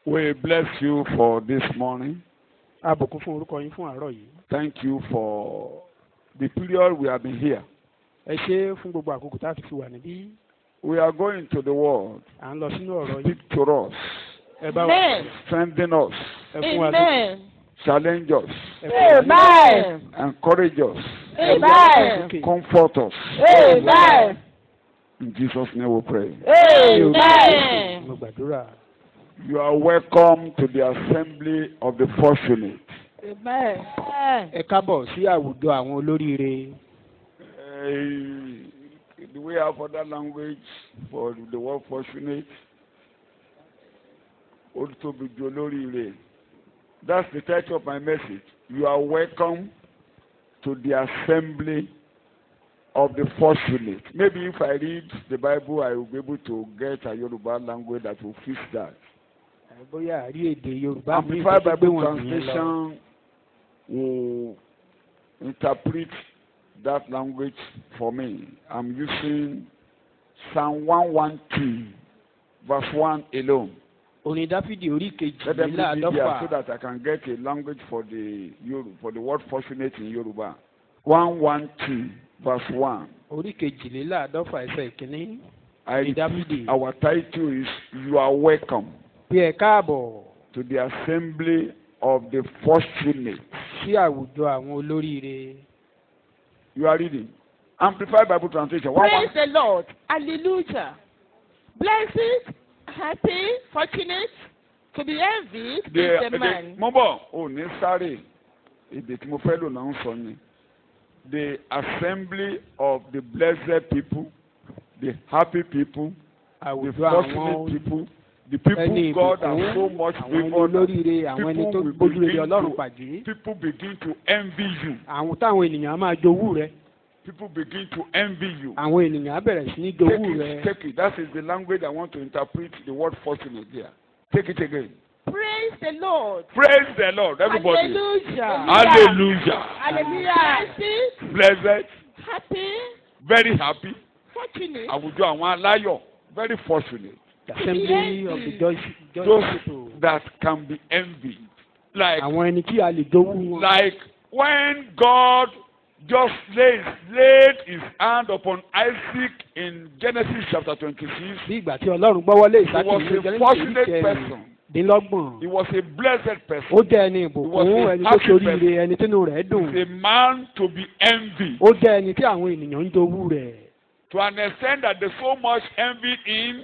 We bless you for this morning. Àbùkún fún orúkọ yín fún àárọ̀ yìí. Thank you for the period we have been here. Ẹ ṣé fún gbogbo àkókò tá a ti fi wà níbí. We are going to the world. À ń lọ sínú ọ̀rọ̀ yìí. Speak to us. Ẹ bá wa Strengthen us. ẹ fún wa Amen. Challenge us. Amen. Encourage us. Amen. Comfort us. Amen. In Jesus' name we pray. Amen. Mo gbàdúrà. You are welcome to the assembly of the fortunate. Amen. Ẹ kábọ̀ sí àwùjọ àwọn olóríire. Do we have other language for the word fortunate? That's the title of my message. You are welcome to the assembly of the fortunate. Maybe if I read the Bible, I will be able to get a Yoruba language that will fit that. Bóyá àrí èdè Yorùbá mi Amplified ìfẹ́ gbé Bible wọn nìyẹn lọ. translation will interpret that language for me. I'm using Psalm 112, verse 1 alone. Orin Dáfídì orí Let them read it there so kejìléláàádọ́fà. that I can get a language for the word fortunate in Yoruba. 112, verse 1. Orí kejìléláàádọ́fà ẹsẹ̀ ìkíní. I Orin Dáfídì. Our title is You Are Welcome Bí ẹ káàbọ̀ to the assembly of the fortunate. sí àwùjọ àwọn olóríire. You are reading. Amplified Bible translation. Praise the Lord. Hallelujah. Blessed, happy, fortunate, to be envied is the man. Mo bọ̀ ò ní sáré èdè tí mo fẹ́ lò náà ń sọ ni. The assembly of the blessed people, the happy people, the Àwùjọ fortunate àwọn people, the people ẹni God has so ìbùkún, much àwọn ẹni favored. olóríire, àwọn ẹni tó gbójúlé Ọlọ́run pàdé. People begin to envy you. Àwọn táwọn ènìyàn á máa jowú rẹ. People begin to envy you. Àwọn ènìyàn á bẹ̀rẹ̀ sí ní jowú rẹ. Take it. That is the language I want to interpret the word fortunate there. Take it again. Praise the Lord. Praise the Lord, everybody. Hallelujah. Hallelujah. Hallelujah. Blessed, Happy, very happy. fortunate, Àwùjọ àwọn aláyọ̀, very fortunate. The assembly of the joyous Those people. that can be envied. Like Àwọn ẹni tí a lè jowú wọn. like when God just laid his hand upon Isaac in Genesis chapter 26. Bí ìgbà tí Ọlọ́run gbọ́wọ́lé He Ísákì was ní a Jẹ́nẹ́sì fortunate person. kẹrìndínlọ́gbọ̀n. He was a blessed person. Ó jẹ́ ẹni ìbùkún, ẹni tó ṣoríire, ẹni tínú rẹ̀ dùn. He's a man to be envied. Ó jẹ́ ẹni tí àwọn ènìyàn ń jowú rẹ̀. To an extent that they so much envied him.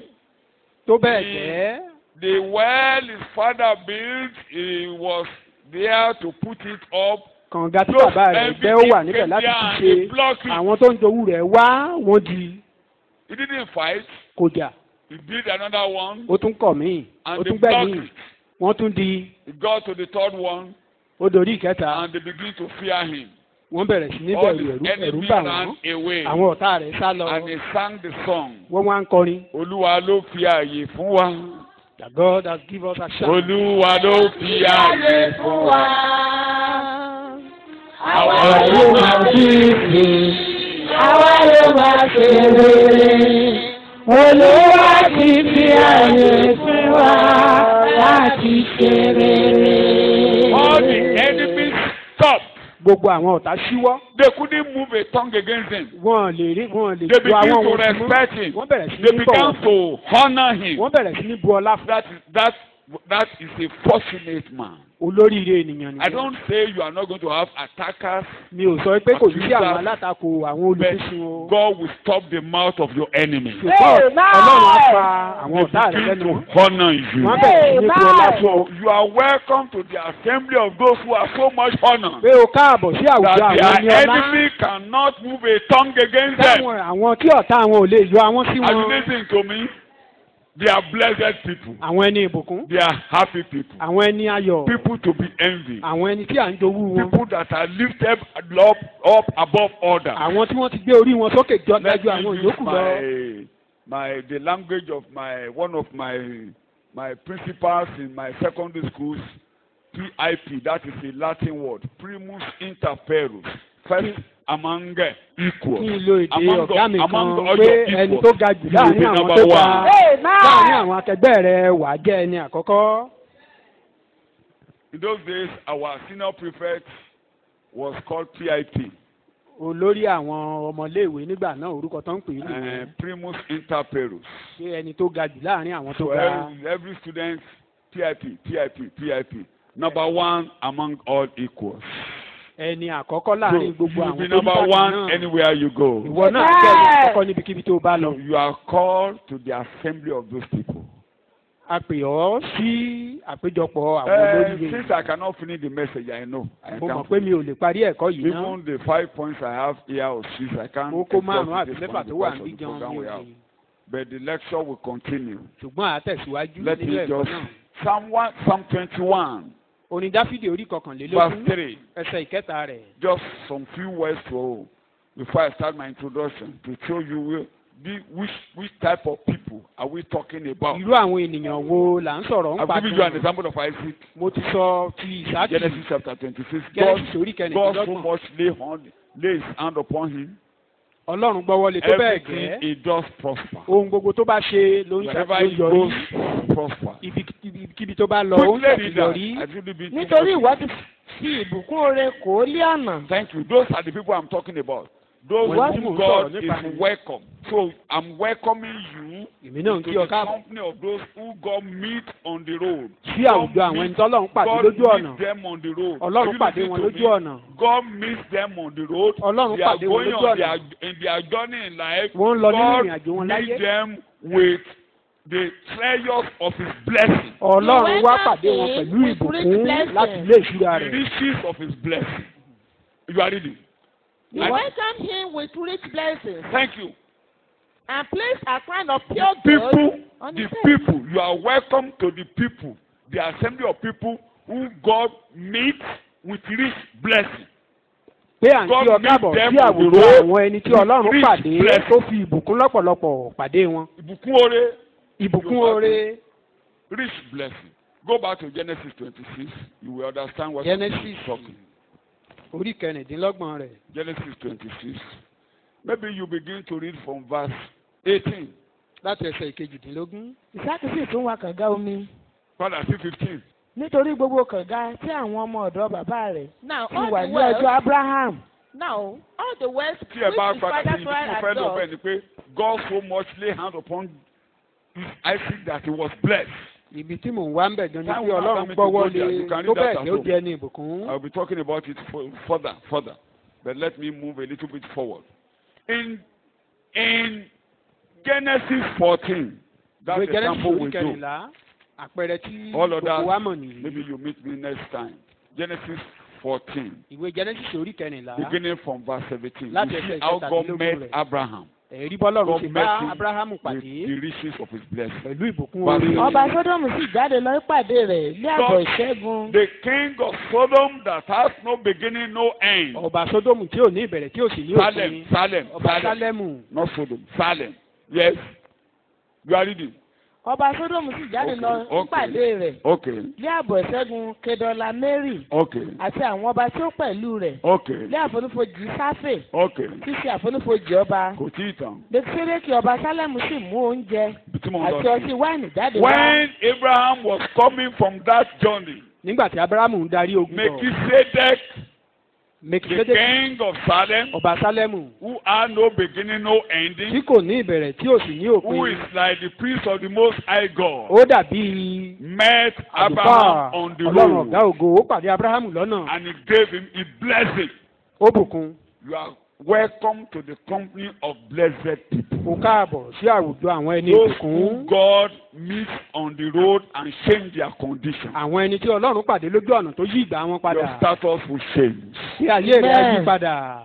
Tó bẹ́ẹ̀ jẹ́. The well his father built, he was there to put it up. Kànga tí bàbá rẹ̀ gbẹ́ ó wà níbẹ̀ láti fi ṣe. Àwọn tó ń jowú rẹ̀ wá wọ́n di. He didn't fight. Kò jà. He built another one. Ó tún kọ̀ míì. Ó And they tún gbẹ́ blocked míì. it. Wọ́n tún di. He got to the third one. Ó dorí ìkẹta. And they begin to fear him. Wọ́n bẹ̀rẹ̀ sí ní All bẹ̀rù the ẹ̀rú enemy bà ran wọ́n. away. Àwọn ọ̀tá rẹ̀ sá lọ. And he sang the song. Wọ́n wá ń kọrin. Olúwa ló fi ààyè fún wa. That God has given us a chance. Olúwa ló fi ààyè fún wa. àwa ló máa bí àwa ló máa ṣe rere. Olúwa ti fi àyè fún wa láti ṣe rere. All the enemies stopped. Gbogbo àwọn ọ̀tá ṣíwọ́. They couldn't move a tongue against him. Wọ́n lè They ju began àwọn to wọn sí mọ́. respect him. Wọ́n bẹ̀rẹ̀ sí They ní began bọ̀wọ̀. to honor him. Wọ́n bẹ̀rẹ̀ sí ní bu ọlá fún. That is a fortunate man. Olóríire ènìyàn I nìyẹn. don't say you are not going to have attackers. Mi ò sọ pé kò ní sí àwọn alátakò àwọn olùfisùn o. God will stop the mouth of your enemy. Ṣùgbọ́n Ọlọ́run á pa àwọn ọ̀tá rẹ̀ Begin lẹ́nu. to honor you. Wọ́n bẹ̀rẹ̀ sí ní bu ọlá fún ọ. So you are welcome to the assembly of those who are so much honored Pé o káàbọ̀ sí àwùjọ that àwọn ẹni their ọlá. enemy cannot move a tongue against them. Àwọn tí ọ̀tá àwọn ò lè yọ àwọn sí And wọn. listen to me. They are blessed people. Àwọn ẹni ìbùkún. They are happy people. Àwọn ẹni ayọ̀. People to be envied. Àwọn ẹni tí à ń jowú wọn. People that are lifted up above others. Àwọn tí wọ́n ti gbé orí wọn sókè jọ Let dájú àwọn me ìyókù lọ. use the language of one of my principals in my secondary schools, PIP. That is a Latin word. Primus inter pares. First among equals. Kí n lo èdè ọ̀gá mi among kan all pé your ẹni equals, tó ga jù you will be láàrin àwọn number tó ga one. láàrin àwọn akẹgbẹ́ rẹ̀ wà jẹ́ ẹni àkọ́kọ́. In those days, our senior prefect was called PIP. olórí àwọn ọmọléèwé nígbà náà orúkọ tó ń pè é nìyẹn. Primus inter pares. ṣé ẹni tó ga jù láàrin àwọn tó So ga. every student, PIP. Number one among all equals. ẹni àkọ́kọ́ láàrin gbogbo You will àwọn be tó ń number bá one náà. anywhere you go. ìwọ náà jẹ́ ẹni àkọ́kọ́ níbikíbi tó bá lọ. So you are called to the assembly of those people. a pè ọ́ sí àpéjọpọ̀ àwọn olórí yẹn. Since I cannot finish the message, I know. mo mọ̀ pé mi ò lè parí ẹ̀kọ́ yìí náà. Even the 5 points I have here or 6, I can't. mo kó márùn-ún àti exhaust this mẹ́fà one tó wà because of níbí the gan program mi we ò have. lè. But the lecture will continue. ṣùgbọ́n àtẹ̀síwájú Let nínú me ẹ̀kọ́ just náà. Psalm 21, orin dáfídì orí verse kọkànlélógún 3. ẹsẹ̀ ìkẹta rẹ̀. Just some few words before I start my introduction to show you which type of people are we talking about. irú àwọn ènìyàn wo là ń sọ̀rọ̀ ń I've pa given you an example of Isaac. mo ti sọ ti ìsáàkì Genesis chapter 26. Genesis orí God so kẹrìndínlọ́gbọ̀n. much lay his hand upon him. ọlọ́run gbọ́wọ́ lé tó bẹ́ẹ̀ Everything gẹ́ he does prosper. ohun gbogbo tó bá ṣe ló ń Wherever he ṣàyọrí goes, prosper. ibikíbi tó bá lọ ó ń Quickly read ṣàyọrí. that. I really been nítorí ìwọ ti fi ìbùkún oore kò ó lé ọ̀nà. Thank you. Those are the people I'm talking about. Those What? whom What? God What? is welcome. So I'm welcoming you èmi náà ń to kí ọ the káàbọ̀ company of those who God meet on the road. sí àwùjọ àwọn ẹni tọ́lọ́run pàdé God lójú ọ̀nà. meets them on the road. ọlọ́run Are you pàdé listening wọn to lójú me? ọ̀nà. God meets them on the road. ọlọ́run They are pàdé wọn going lójú on ọ̀nà. in their journey in life. wọ́n ń lọ nínú God ìrìn àjò wọn láyé. meets them with the treasures of his blessing. ọlọ́run wá pàdé wọn pẹ̀lú ìbùkún láti ilé ìṣúra The rẹ̀. riches of his blessing. You are reading. You welcome him with rich blessings Thank you. and place a crown of pure People, gold on his the head. people, you are welcome to the people, the assembly of people who God meets with rich blessing. pé à ń kí ọ káàbọ̀ sí àwùjọ àwọn ẹni tí ọlọ́run pàdé tó fi ìbùkún lọ́pọ̀lọpọ̀ pàdé wọn. Ìbùkún oore, ìbùkún oore. rich blessing. Go back to Genesis 26, you will understand what Genesis is talking. orí kẹrìndínlọ́gbọ̀n rẹ̀. Genesis 26. Maybe you begin to read from verse 18. láti ẹsẹ̀ ìkejìdínlógún. ìsáàkì sì tún wa kànga omi Father, see 15. nítorí gbogbo kànga tí àwọn ọmọ ọ̀dọ́ bàbá rẹ̀ Now, ti all wà the ní wells, ọjọ́ Abraham. now, all the wells which Tí ẹ bá his padà sí father ibi tí tried mo at fẹ́ lọ God, bẹ́ẹ̀ ni pé God so much lay hand upon Isaac that he was blessed. ibi tí mò ń wá ń bẹ̀ gan ni Táwọn pé ọlọ́run bàbá mi gbọ́wọ́ ti gbọ́dọ̀, lé you can tó read that bẹ́ẹ̀ at ni ó home. jẹ́ ní ìbùkún. I'll be talking about it further. But let me move a little bit forward. In Genesis 14, that's ìwé the Genesis example orí we do. kẹrìnlá àpẹẹrẹ tí All of gbogbo wa that, mọ̀ nìyí. maybe you meet me next time. Genesis 14, ìwé Genesis orí kẹrìnlá beginning from verse 17. You Láti see ẹsẹ̀ how God ìkẹtàdínlógún met rẹ̀. Abraham. ẹ̀rí bọ́lọ́run God ti met bá him Abrahamu with pàdé the riches of his blessing. pẹ̀lú ìbùkún Verse oore. ọba sódómù sì jáde lọ pàdé rẹ̀ ní àbọ̀ God- ìṣẹ́gun. The king of Sodom that has no beginning, no end. ọba Sódómù tí ò ní ìbẹ̀rẹ̀ tí ò sì ní òpin. Salem. ọba Sálẹ́mù. Not Sodom. Salem. Yes. You are reading. ọba sódómù sì jáde lọ Okay. pàdé rẹ̀ Okay. ní àbọ̀ ìṣẹ́gun kedọla mary Okay. àti àwọn ọba tí ó pẹ̀lú rẹ̀ Okay. ní àfonífojì sáfè Okay. títí àfonífojì ọba. Kò tí ì tán. bẹ́tísẹ́dẹ́kì ọba sálẹ̀mù sì mú oúnjẹ Tí mo àti lọ ọtí sí. wáìnì jáde wá. When Abraham was coming from that journey, nígbà tí Abrahamu ń darí ogun bọ̀. Melchizedek, the Melchizedek king of Salem, ọba Sálẹ́mù who had no beginning, no tí ending, kò ní ìbẹ̀rẹ̀ tí ò sì ní who òpin. is like the priest of the Most High God, ó dàbí met àlùfáà Abraham on the ọlọ́run ọ̀gá road, ògo ó pàdé Abrahamu lọ́nà. and he gave him a blessing. ó bùkún. You are welcome to the company of blessed people. ó káàbọ̀ sí àwùjọ àwọn ẹni Those who ìbùkún. God meets on the road and change their condition. àwọn ẹni tí ọlọ́run pàdé lójú ọ̀nà tó yí ìgbà wọn Your padà. status will change. tí ayé rẹ̀ á yí Amen. padà.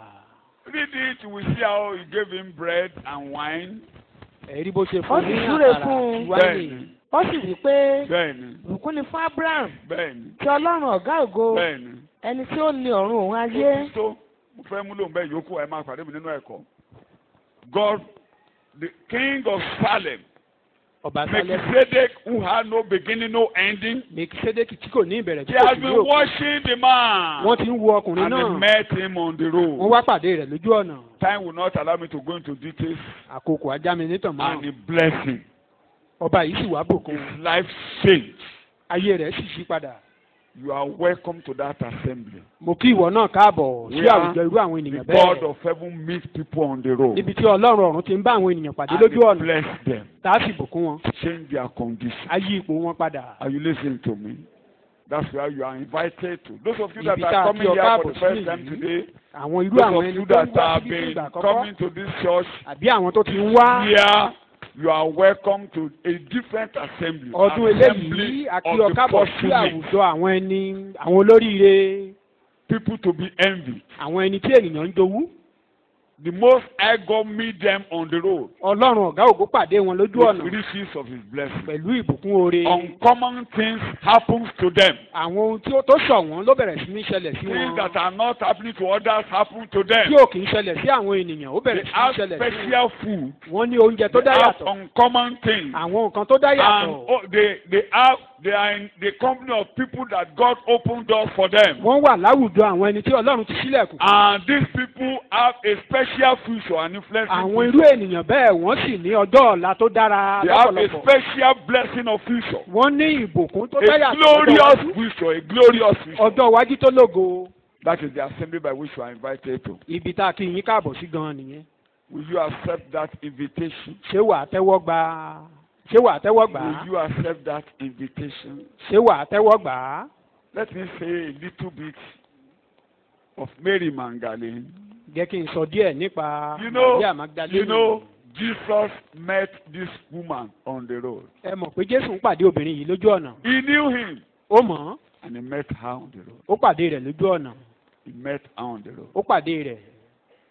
Read it, we see how he gave him bread and wine. ẹ̀rí bó ṣe Ó fún sì ní súre àkàrà fún un. àti wáìnì. Bẹ́ẹ̀ni, ó sì wí pé bẹ́ẹ̀ni, bùkún ni fún abraham bẹ́ẹ̀ni, tí ọlọ́run ọ̀gá ògo bẹ́ẹ̀ni. ẹni tí ó ní ọ̀run òun Ó ayé. ti tó, mo fẹ́ mú lóun bẹ́ẹ̀ yòókù ẹ̀ máa pàdé mi nínú ẹ̀kọ́. God, the king of Salem, ọba Sálẹ́mù. Melchizedek, who had no beginning, no ending, Melchizedek tí kò ní ìbẹ̀rẹ̀ tí he kò has sì ní been òpin. watching the man. wọ́n ti ń wo ọkùnrin And he náà. met him on the wọ́n road. wá pàdé rẹ̀ lójú ọ̀nà. Time will not allow me to go into details. àkókò ajá mi nítàn And mọ́. he blessed him. ọba yìí sì wá bùkún. His life changed. ayé rẹ̀ sì yí padà. You are welcome to that assembly. Mo kí ìwọ náà káàbọ̀ sí àwùjọ irú àwọn ènìyàn The God bẹ́ẹ̀. of heaven meets people on the road. Níbi tí Ọlọ́run ọ̀run ti ń bá àwọn ènìyàn pàdé And lójú he ọ̀nà. bless them. Tá a sì bùkún wọn. Change their condition. Á yí ipò wọn padà. Are you listening to me? That's where you are invited to. Those of you that Ibi are tá a coming kí ọ here for káàbọ̀ the first sí time nìyí. today, Àwọn irú those àwọn of ẹni you tó ń that wá have síbi been ìgbà àkọ́kọ́. coming to this church, Àbí àwọn tó ti ń wá. here you are welcome to a different assembly. Ọdún eléyìí a kí ọ káàbọ̀ sí àwùjọ àwọn ẹni àwọn olóríire. People to be envied. Àwọn ẹni tí ènìyàn ń jowú. The Most High God meet them on the road Ọlọ́run ọ̀gá ògo pàdé wọn lójú with ọ̀nà. riches of His blessing. Pẹ̀lú ìbùkún oore. Uncommon things happens to them. Àwọn ohun tí ó tó ṣọ̀wọ́n ló bẹ̀rẹ̀ sí ní ṣẹlẹ̀ sí Things wọn. that are not happening to others happen to them. Tí ò kì í ṣẹlẹ̀ sí àwọn ènìyàn ó They bẹ̀rẹ̀ sí ní have ṣẹlẹ̀ sí wọn. special food. Wọ́n ní oúnjẹ tó dá They have yàtọ̀. uncommon things. Àwọn nǹkan tó dá And yàtọ̀. they are in the company of people that God opened doors for them. Wọ́n wà láwùjọ àwọn ẹni tí Ọlọ́run ti ṣílẹ̀kùn. And these people have a special future and influence. Àwọn irú ènìyàn bẹ́ẹ̀ wọ́n sì ní ọjọ́ ọ̀la tó dára They have a lọ́pọ̀lọpọ̀. special blessing of future. Wọ́n ní ìbùkún tó dá A yàtọ̀ glorious future. A glorious future. ọjọ́ iwájú tó lógo. That is the assembly by which you are invited to. Ibi tá a kí yín káàbọ̀ sí gan-an nìyẹn. Will you accept that invitation? Ṣé wàá tẹ́wọ́ gbà á? Ṣé wàá tẹ́wọ́ gbà á? Will you accept that invitation? Ṣé wàá tẹ́wọ́ gbà á? Let me say a little bit of Mary Magdalene. Jẹ́ kí n sọ díẹ̀ nípa You know, Maria Magdalene. you know, Jesus met this woman on the road. Ẹ mọ̀ pé Jésù ń pàdé obìnrin yìí lójú ọ̀nà. He knew him Ó mọ̀ ọ́n, and he met her on the road. ó pàdé rẹ̀ lójú ọ̀nà. He met her on the road. Ó pàdé rẹ̀.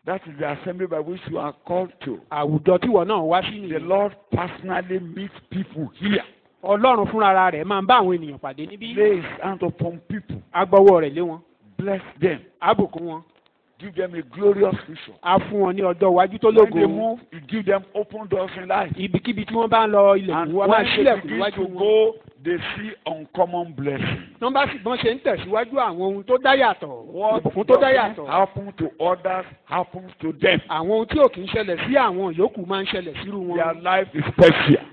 That is the assembly by which you are called to. Àwùjọ tíwọ náà wá sí The nìyí. Lord personally meets people here. Ọlọ́run fúnra rẹ̀ máa ń bá àwọn ènìyàn pàdé níbí. Lay his hand upon people. Á gbọ́wọ́ rẹ̀ lé wọn. Bless them. Á bùkún wọn. Give them a glorious future. Á fún wọn ní ọjọ́ iwájú tó When lógo. they move, you give them open doors in life. Ibikíbi tí wọ́n bá ń lọ ilẹ̀kùn And wọn máa when they ṣílẹ̀kùn begin níwájú to wọn. go, they see uncommon blessing. Tí wọ́n bá sì bọ́n ṣe ń tẹ̀síwájú àwọn ohun tó dá yàtọ̀. What Ìbùkún tó dá doesn't yàtọ̀. happen to others happens to them. Àwọn ohun tí ò kì í ṣẹlẹ̀ sí àwọn yòókù máa ń ṣẹlẹ̀ sírú Their wọn. life is special.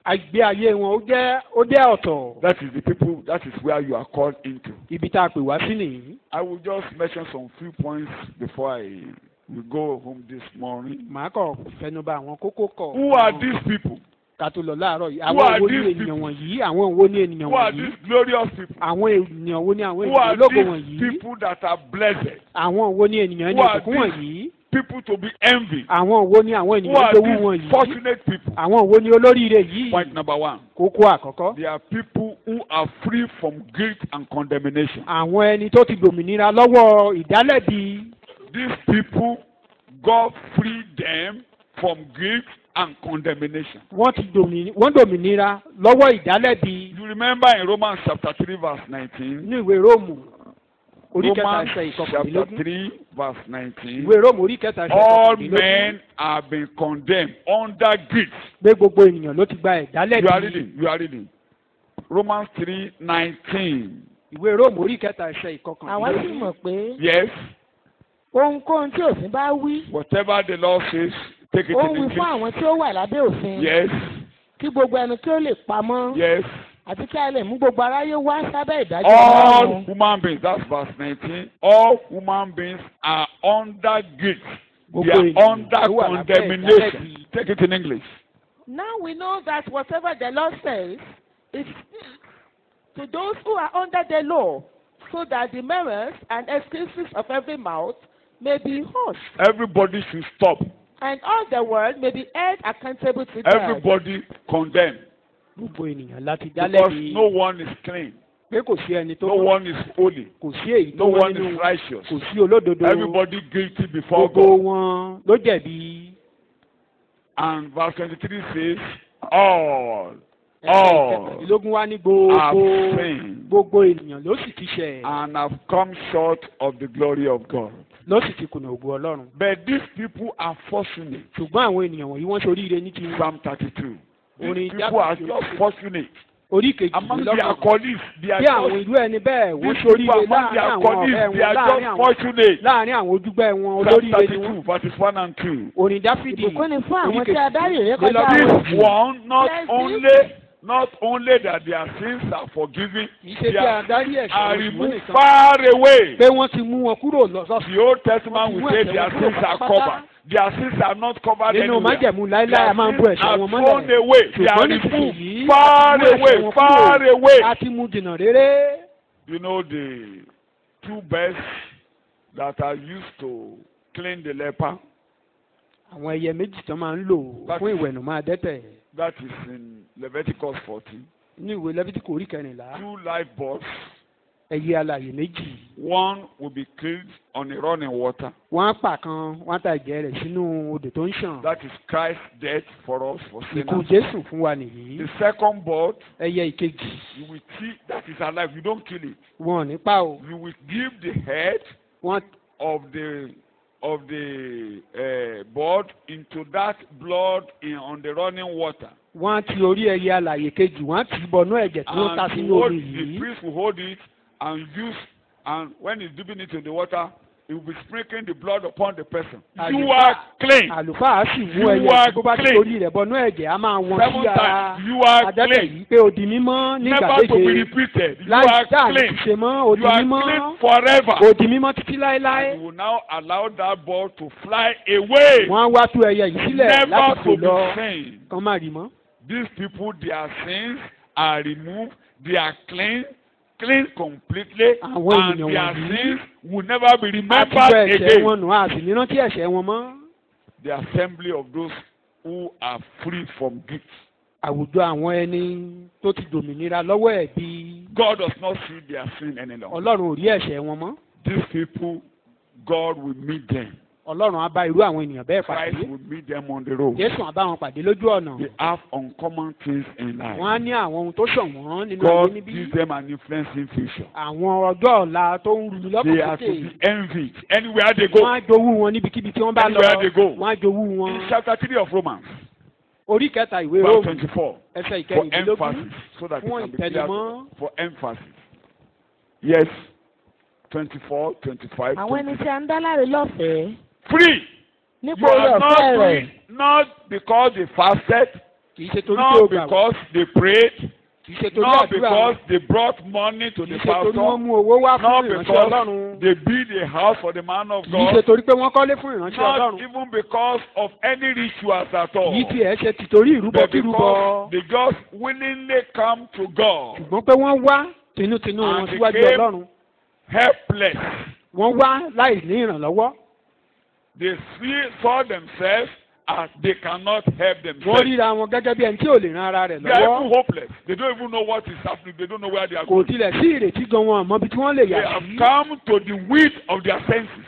Àgbé ayé wọn ó jẹ́ ọ̀tọ̀. That is the people, that is where you are called into. Ibi tá a pè wá sí nìyí. I will just mention some few points before we go home this morning. Màá kọ̀ fẹnubà àwọn kókó kọ̀. Who are these people? Ká tó lọ láàárọ̀ yìí. Who Àwọn are wo ni these ènìyàn people? wọ̀nyí? Àwọn wo ni ènìyàn Who are wọ̀nyí? these glorious people? Àwọn ènìyàn wo ni àwọn Who are ènìyàn lógo these wọ̀nyí? people that are blessed? Àwọn wo ni ènìyàn ní Who are ìbùkún these wọ̀nyí? People to be envied. Àwọn wo ni àwọn Who ènìyàn are jowú these wọ̀nyí? fortunate people? Àwọn wo ni olóríire yìí? Point number one. Kókó àkọ́kọ́. They are people who are free from guilt and condemnation. Àwọn ẹni tó ti dòmìnira lọ́wọ́ ìdálẹ́bi. These people, God freed them from guilt and condemnation. Wọ́n dòmìnira lọ́wọ́ ìdálẹ́bi. You remember in Romans chapter 3 verse 19? Ní ìwé Róòmù orí kẹta Romans ẹsẹ̀ chapter ìkọkànlélógún. 3 verse 19. Ìwé Róòmù orí kẹta ẹsẹ̀ All ìkọkànlélógún. men have been condemned under guilt. Pé gbogbo ènìyàn ló ti gba You are ìdálẹ́bi. reading. You are reading. Romans 3:19. Ìwé Róòmù orí kẹta ẹsẹ̀ Àwa sì ìkọkànlélógún. mọ̀ pé Yes. ohunkóhun tí òfin bá wí, Whatever the law says, take it ó in ń wí fún English. àwọn tí ó wà lábẹ́ òfin. Yes. Kí gbogbo ẹnu kí ó lè pamọ́. Yes. Àti kí a lè mú gbogbo aráyé wá sábẹ́ ìdájọ́ All Ọlọ́run. human beings, that's verse 19. All human beings are under guilt. They Gbogbo are ènìyàn under ló wà lábẹ́ condemnation. ìdálẹ́bi. Take it in English. Now we know that whatever the law says is to those who are under the law, so that the murmurs and excuses of every mouth may be hushed, Everybody should stop. and all the world may be held accountable to God. Everybody condemn. Gbogbo ènìyàn láti Because dálẹ́bi. no one is clean. Pé kò sí ẹni tó No one is holy. kò sí èyí No tó wọ́n one nínú is righteous. kò sí olódodo. Everybody guilty before Gbogbo God. wọn ló jẹ̀bi. And verse 23 says, all Ẹsẹ̀ ìkẹtàdínlógún wá ní have sinned gbogbo ènìyàn ló sì ti ṣẹ̀. and have come short of the glory of God. Ló sì ti kùnà ògo Ọlọ́run. But these people are fortunate. Ṣùgbọ́n àwọn ènìyàn wọ̀nyí wọ́n ṣoríire ní ti Psalm 32. Orin These people are Dáfídì just fortunate. orí Among their kejìlélọ́gbọ̀n. colleagues, they are Bí àwọn just, ìlú ẹni bẹ́ẹ̀ wọ́n these people ṣoríire among their láàrin àwọn ọ̀rẹ́ colleagues, they wọn are just fortunate. láàrin àwọn ojúgbẹ́ wọn Psalm olóríire ni 32 wọ́n. verses 1 and 2. Orin Dáfídì Ìbùkún ni fún orí àwọn tí a dárí ìrékọjá kejìlélọ́gbọ̀n. wọn. This one not Blessed only Not only that their sins are forgiven, kì í ṣe they pé adarí are ẹ̀ṣẹ̀ removed nìkan far away. pé wọ́n ti mú wọn kúrò lọ́sọ̀ọ̀sẹ̀. The Old Testament will say their sins are covered. Their sins are not covered nínú anywhere. májẹ̀mú láéláé a máa ń bú Their ẹ̀ṣẹ̀ sins wọn are mọ́lẹ̀. thrown away. They are ṣùgbọ́n removed nísinsìnyí far a ti mú ẹ̀ṣẹ̀ away, wọn far kúrò. away. a ti mú jìnnà réré. You know the two birds that are used to clean the leper? àwọn ẹyẹ méjì tó máa ń lò fún ìwẹ̀nùmọ́ adẹ́tẹ̀. That is in Leviticus 14. ní ìwé Lẹ́fítíkù orí 14. Two live birds. ẹyẹ alààyè méjì. One will be killed on a running water. wọ́n á pa kan wọ́n á ta ẹ̀jẹ̀ rẹ̀ sínú odò tó ń ṣàn. That is Christ's death for us, for ikú sinners. Jésù fún wa nìyí. The second bird, ẹyẹ ìkejì. you will see that is alive. You don't kill it. wọn ò ní pa o. You will give the head wọ́n of the bird into that blood on the running water. wọ́n á ti orí ẹyẹ alààyè kejì wọ́n á tì í bọnú ẹ̀jẹ̀ tí wọ́n ta And sínú omi the yìí. priest will hold it and use, and when he's dipping it in the water, he will be sprinkling the blood upon the person. You are clean. àlùfáà sì mú You ẹyẹ are tí bó bá ti clean. orí rẹ̀ bọnú ẹ̀jẹ̀ á máa wọn 7 sí ara times. You are adẹ́tẹ̀ clean. yìí pé ó di mímọ́ nígbà Never to be méje. repeated. You láì are dáa ní clean. ṣe mọ́ ó di You are mímọ́ clean forever. ó di mímọ́ títí láéláé. And you will now allow that bird to fly away. wọ́n á wá tú ẹyẹ yìí sílẹ̀ Never láti fò to lọ be seen. kán má rí mọ́. These people, their sins are removed. They are clean completely, Àwọn and ènìyàn their wọ̀nyí sins will never be a ti remembered bọ ẹ̀ṣẹ̀ again. wọn nù a sì ní rántí ẹ̀ṣẹ̀ wọn mọ́. The assembly of those who are free from guilt. àwùjọ àwọn ẹni tó ti dòmìnira lọ́wọ́ ẹ̀bi. God does not see their sin any longer. Ọlọ́run ò rí ẹ̀ṣẹ̀ wọn mọ́. These people, God will meet them. Ọlọ́run á bá irú àwọn ènìyàn bẹ́ẹ̀ Christ pàdé. will meet them on the road. Jésù á bá wọn pàdé lójú ọ̀nà. They have uncommon things in Wọ́n á life. ní àwọn ohun tó ṣọ̀wọ́n nínú ayé God níbí. gives them an influencing future. Àwọn ọjọ́ ọ̀la tó ń ru They lọ́kàn are to sókè. be envied anywhere they Wọ́n go. á jowú wọn níbikíbi tí wọ́n bá lọ. Anywhere they go. Wọ́n á jowú wọn. In chapter 3 of Romans, Orí kẹta ìwé verse Róòmù 24, ẹsẹ̀ for ìkẹrìndínlógún. emphasis, so that it Fún can be clear, ìtẹnumọ́. for emphasis. Yes, 24, 25, àwọn ẹni 26. tí a ń dá láre lọ́fẹ̀ẹ́ Free. nípa You orí are not ọ̀fẹ́ rẹ̀. free, not because they fasted, Kì í ṣe torí pé not ó gbà wọ́n. because they prayed, Kì í ṣe torí not àdúrà because wọn. they brought money to Kì the í ṣe torí wọ́n pastor, mú owó wá fún not ìránṣẹ́ because Ọlọ́run. they build a house for the man of Kì í ṣe God, torí pé wọ́n kọ́lé fún ìránṣẹ́ not Ọlọ́run. even because of any rituals at all, Kì í tiẹ̀ ṣe tìtorí ìrúbọ but kírúbọ. because they just willingly come to God, Ṣùgbọ́n pé wọ́n wá tinútinú wọn And síwájú became- Ọlọ́run. helpless. Wọ́n wá láì ní ìrànlọ́wọ́. They saw themselves as they cannot help Wọ́n themselves. ríra wọn gẹ́gẹ́ bí ẹni tí ò lè ran ara rẹ̀ They are even lọ́wọ́. hopeless. They don't even know what is happening. They don't know where they are Kò going. tilẹ̀ sí ìrètí gan wọn àmọ́ bí tí wọ́n lè They yà have sí. come to the width of their senses.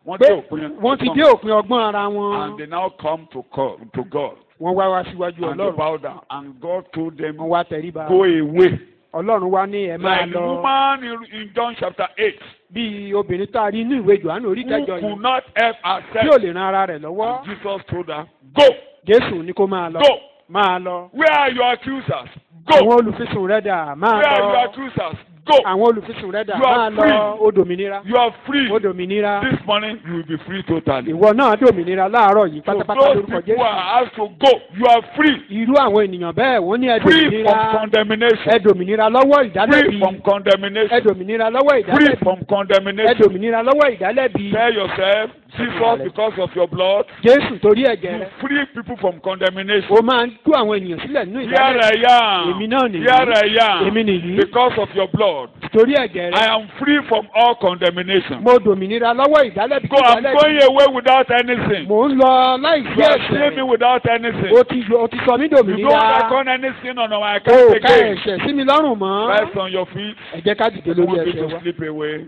Wọ́n Pé dé òpin wọ́n ti dé òpin ọgbọ́n ara wọn. And they now come to God. Wọ́n wá síwájú And they Ọlọ́run. bow down. And God told them, Wọ́n wá tẹríba. go away. Ọlọ́run wá ní ẹ máa Like the lọ. woman in John chapter 8, Bí obìnrin tá a rí inú ìwé Jòhánù orí who kẹjọ could yìí not help tí ò herself. lè ran ara rẹ̀ lọ́wọ́. And Jesus told her, go, Jésù ní kó máa lọ. go. Máa lọ. Where are your accusers? Go. Àwọn olùfisùn rẹ̀ dà máa Where are your lọ. accusers? Go. Àwọn olùfisùn rẹ̀ dà You are máa lọ. free. Ó dòmìnira. You are free. Ó dòmìnira. This morning you will be free totally. Ìwọ náà dòmìnira láàárọ̀ yìí So pátápátá those lórúkọ people Jésù. are asked to go. You are free. Irú àwọn ènìyàn bẹ́ẹ̀ wọ́n ní ẹ Free dòmìnira. from condemnation. Ẹ dòmìnira lọ́wọ́ Free ìdálẹ́bi. from Ẹ condemnation. dòmìnira lọ́wọ́ Free ìdálẹ́bi. from Ẹ condemnation. dòmìnira lọ́wọ́ ìdálẹ́bi. Tell yourself, Jesus, because of your blood, Jésù torí ẹ̀jẹ̀ you rẹ̀. free people from condemnation. Ó máa ń tú àwọn ènìyàn sílẹ̀ nínú Here ìdálẹ́bi. I am. Èmi náà nìyí. Here I am. Èmi nìyí. Because of your blood, Torí ẹ̀jẹ̀ I rẹ̀. am free from all condemnation. Mo dòmìnira lọ́wọ́ ìdálẹ́bi. Go, I'm going away without anything. Mò ń lọ láì sí You are seeing me ẹ̀ṣẹ̀. without anything. O ti sọ mí You don't dòmìnira. reckon any sin on my O account ká again. ẹ̀ṣẹ̀ sí mi lọ́rùn mọ́. Rise on your feet. Ẹ jẹ́ ká dìde You lórí want me ẹsẹ̀ to wa. slip away.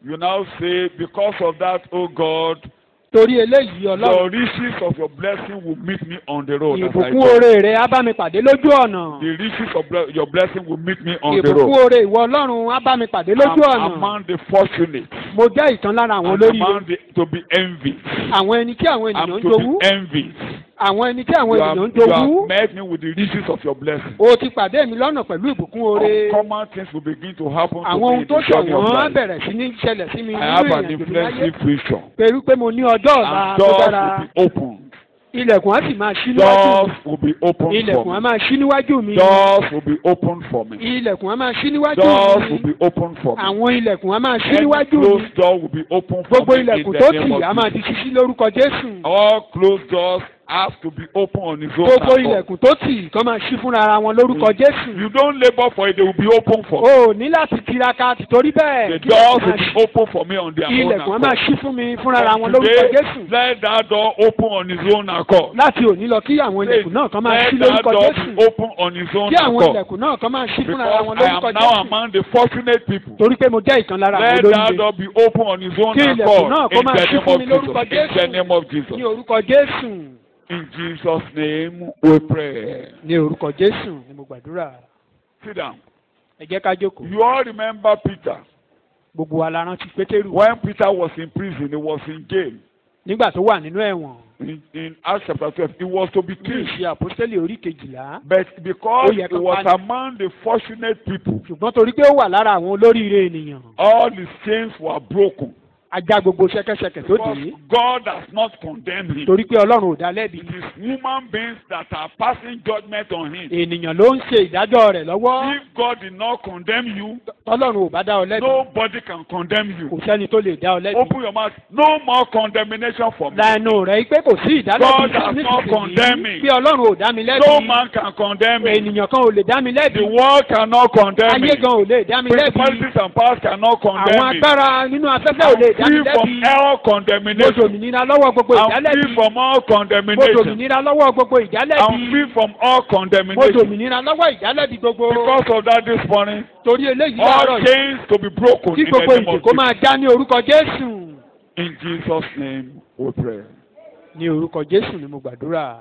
You now say, because of that, oh God, Torí eléyìí Ọlọ́run. your riches of your blessing will meet me on the road as I Ìbùkún go. oore rẹ̀ á bá mi pàdé lójú ọ̀nà. The riches of your blessing will meet me on the Ìbùkún road. oore ìwọ Ọlọ́run á bá mi pàdé lójú I'm ọ̀nà. among the fortunate. Mo jẹ́ ìkan lára àwọn I'm olórí. among the to be envied. Àwọn ẹni tí àwọn I'm ènìyàn ń to jowú. be envied. Àwọn ẹni tí àwọn You ènìyàn ń have jowú. met me with the riches of your blessing. O ti pàdé mi lọ́nà pẹ̀lú ìbùkún oore. Uncommon things will begin to happen to Àwọn me ohun in tó the journey of ṣọ̀wọ́n life. bẹ̀rẹ̀ sí ní ṣẹlẹ̀ sí mi I nínú have an ìrìnàjò mi láyé. influencing future. Pẹ̀lú pé mo ní ọjọ́ ọ̀la And tó doors dára. will be opened. Ilẹ̀kùn á sì máa ṣí níwájú Doors mi. will be opened Ilẹ̀kùn for á me. máa ṣí níwájú mi. Doors will be opened for me. Ilẹ̀kùn á máa ṣí níwájú Doors will mi. be opened for me. Àwọn ilẹ̀kùn á máa ṣí Any níwájú mi. closed door will be opened for Gbogbo me in ilẹ̀kùn the tó name tì á of máa Jesus. di ṣíṣí lórúkọ Jésù. All closed doors have to be open on his own Gbogbo accord. ilẹ̀kùn tó tì kán máa ṣí fúnra ara wọn lórúkọ Jésù. You don't labor for it, they will be open for O you. ní láti tiraka tìtorí bẹ́ẹ̀. The kí doors ilẹ̀kùn will máa be ṣí. open for me on their own Ilẹ̀kùn á máa accord. ṣí fún mi fúnra ara wọn From lórúkọ today, Jésù. let that door open on his own accord. Láti òní lọ kí àwọn ilẹ̀kùn náà kán máa ṣí Let that lórúkọ door Jésù. be open on his own Kí àwọn accord. ilẹ̀kùn náà kán máa ṣí fúnra ara wọn Because I lórúkọ am now Jésù. among the fortunate people. Torí pé mo jẹ́ ìkan lára àwọn Let that olóríire. door be open on his own Kí ilẹ̀kùn accord náà kó in máa the ṣí name fún of mi Jesus. lórúkọ In the Jésù. name of Jesus. Ní orúkọ Jésù. In Jesus' name we pray. Ní orúkọ Jésù ni mo gbàdúrà. Sit down. Ẹ jẹ́ ká jókòó. You all remember Peter. Gbogbo wa la rántí Pétérù. When Peter was in prison, he was in jail. Nígbà tó wà nínú ẹ̀wọ̀n. In Acts chapter 12, he was to be Ní killed. ìṣe àpọ́sítélì orí kejìlá. But because Ó yẹ he kó was pa ni. among the fortunate people, Ṣùgbọ́n torí pé ó wà lára àwọn olóríire ènìyàn. all his chains were broken. Ajá gbogbo ṣẹ̀kẹ̀ṣẹ̀kẹ̀ tó Because dé. God has not condemned him. Torí pé Ọlọ́run ò dá lẹ́bi. It is human beings that are passing judgment on him. Ènìyàn ló ń ṣe ìdájọ́ rẹ̀ lọ́wọ́. If God did not condemn you, Ọlọ́run ò bá dá ọ lẹ́bi. nobody can condemn Kò you. sẹ́ni tó lè dá ọ lẹ́bi. Open your mouth. No more condemnation for me. Lẹ́nu rẹ̀ pé kò sí ìdálẹ́bi God has not condemned me. bí Ọlọ́run ò dá mi lẹ́bi. No man can condemn me. Ènìyàn kan ò lè dá mi lẹ́bi. The world cannot condemn me. Ayé gan ò lè dá mi lẹ́bi. Principalities and powers cannot Àwọn condemn me. agbára nínú afẹ́fẹ́ ò lè dá mi I'm free from lẹ́bi. all Mo condemnation. dòmìnira lọ́wọ́ gbogbo I'm free ìdálẹ́bi. from all Mo condemnation. dòmìnira lọ́wọ́ gbogbo I'm ìdálẹ́bi. free from all Mo condemnation. dòmìnira lọ́wọ́ ìdálẹ́bi gbogbo. Because of that this morning, Torí eléyìí láàárọ̀ all yìí. chains to be broken Kí in the gbogbo name ìdè of kó máa Jesus. já ní orúkọ Jésù. In Jesus' name we pray. Ní orúkọ Jésù ni mo gbàdúrà.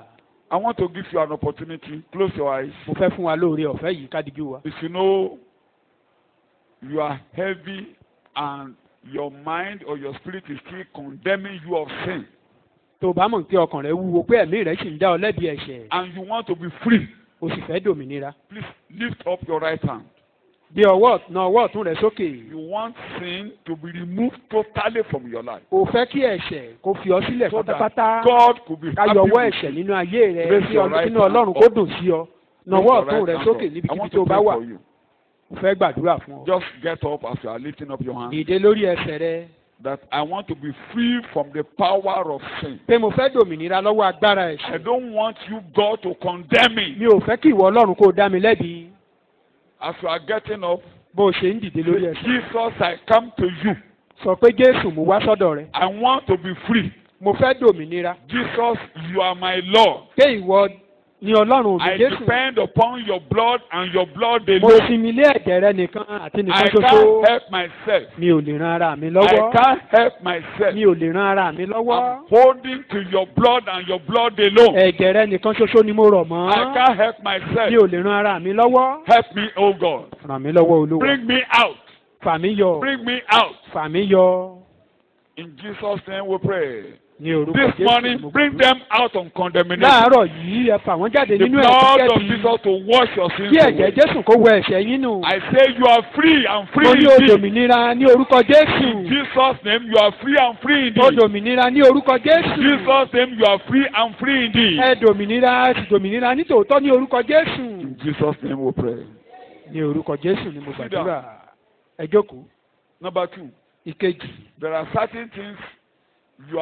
I want to give you an opportunity. Close your eyes. Mo fẹ́ fún wa lóore ọ̀fẹ́ yìí kádìjú wa. If you know you are heavy and your mind or your spirit is still condemning you of sin, Tó o bá mọ̀ pé ọkàn rẹ wúwo pé ẹ̀mí rẹ sì ń dá ọ lẹ́bi ẹ̀ṣẹ̀. and you want to be free, O sì fẹ́ dòmìnira. please lift up your right hand. Bí ọwọ́ ọ̀tún rẹ sókè. You want sin to be removed totally from your life. O fẹ́ kí ẹ̀ṣẹ̀ kó fi ọ sílẹ̀ So that pátápátá. God could be Ká happy yọwọ́ with ẹ̀ṣẹ̀ you. nínú ayé rẹ. Raise Kí your right inú hand Ọlọ́run up. kó dùn sí ọ. Nawọ́ Raise your ọ̀tún right rẹ hand sókè up. I níbikíbi want tó to bá pray wà. for you. Mo fẹ́ gbàdúrà fún ọ. Just get up as you are lifting up your hand. Dìde lórí ẹsẹ̀ rẹ. That I want to be free from the power of sin. Pé mo fẹ́ dòmìnira lọ́wọ́ agbára I ẹ̀ṣẹ̀. don't want you, God, to condemn me. Mi ò fẹ́ kí ìwọ Ọlọ́run kó dá mi lẹ́bi. As you are getting up, Bó o ṣe ń dìde lórí ẹsẹ̀. Jesus, I come to you. Sọ pé Jésù mo wá sọ́dọ̀ rẹ. I want to be free. Mo fẹ́ dòmìnira. Jesus, you are my Lord. Pé ìwọ ni Ọlọ́run mi I Jésù. depend upon your blood and your blood Mo alone. sinmi lé ẹ̀jẹ̀ rẹ nìkan àti I nìkan can't ṣoṣo. help myself. Mi ò lè ran ara mi I lọ́wọ́. can't help myself. Mi ò lè ran ara mi lọ́wọ́. I'm holding to your blood and your blood alone. Ẹ̀jẹ̀ rẹ nìkan ṣoṣo ni mo rọ̀ I mọ́. can't help Mi myself. ò lè ran ara mi lọ́wọ́. Help me, oh God. Ràn mí lọ́wọ́ Olúwa. Bring me out. Fà mí yọ. Bring me out. Fà mí yọ. In Jesus' name we pray. Ní orúkọ This Jésù morning, mo bring gbàdúrà. them out on condemnation. Láàárọ̀ yìí ẹ fà wọ́n jáde The nínú blood of ẹ̀ṣẹ̀ Jesus to wash your sins kí ẹ̀jẹ̀ away. Jésù kó wẹ ẹ̀ṣẹ̀ yín nù. I say you are free and free Mo ní o indeed. dòmìnira ní orúkọ In Jésù. Jesus' name, you are free and free O indeed. dòmìnira ní orúkọ In Jésù. Jesus' name, you are free and free indeed. Ẹ dòmìnira sì dòmìnira ní tòótọ́ ní orúkọ Jésù. In Jesus' name we pray. Ní orúkọ Jésù ni mo Sit gbàdúrà. Ẹ jókòó. Number 2, Ìkejì. there are certain things you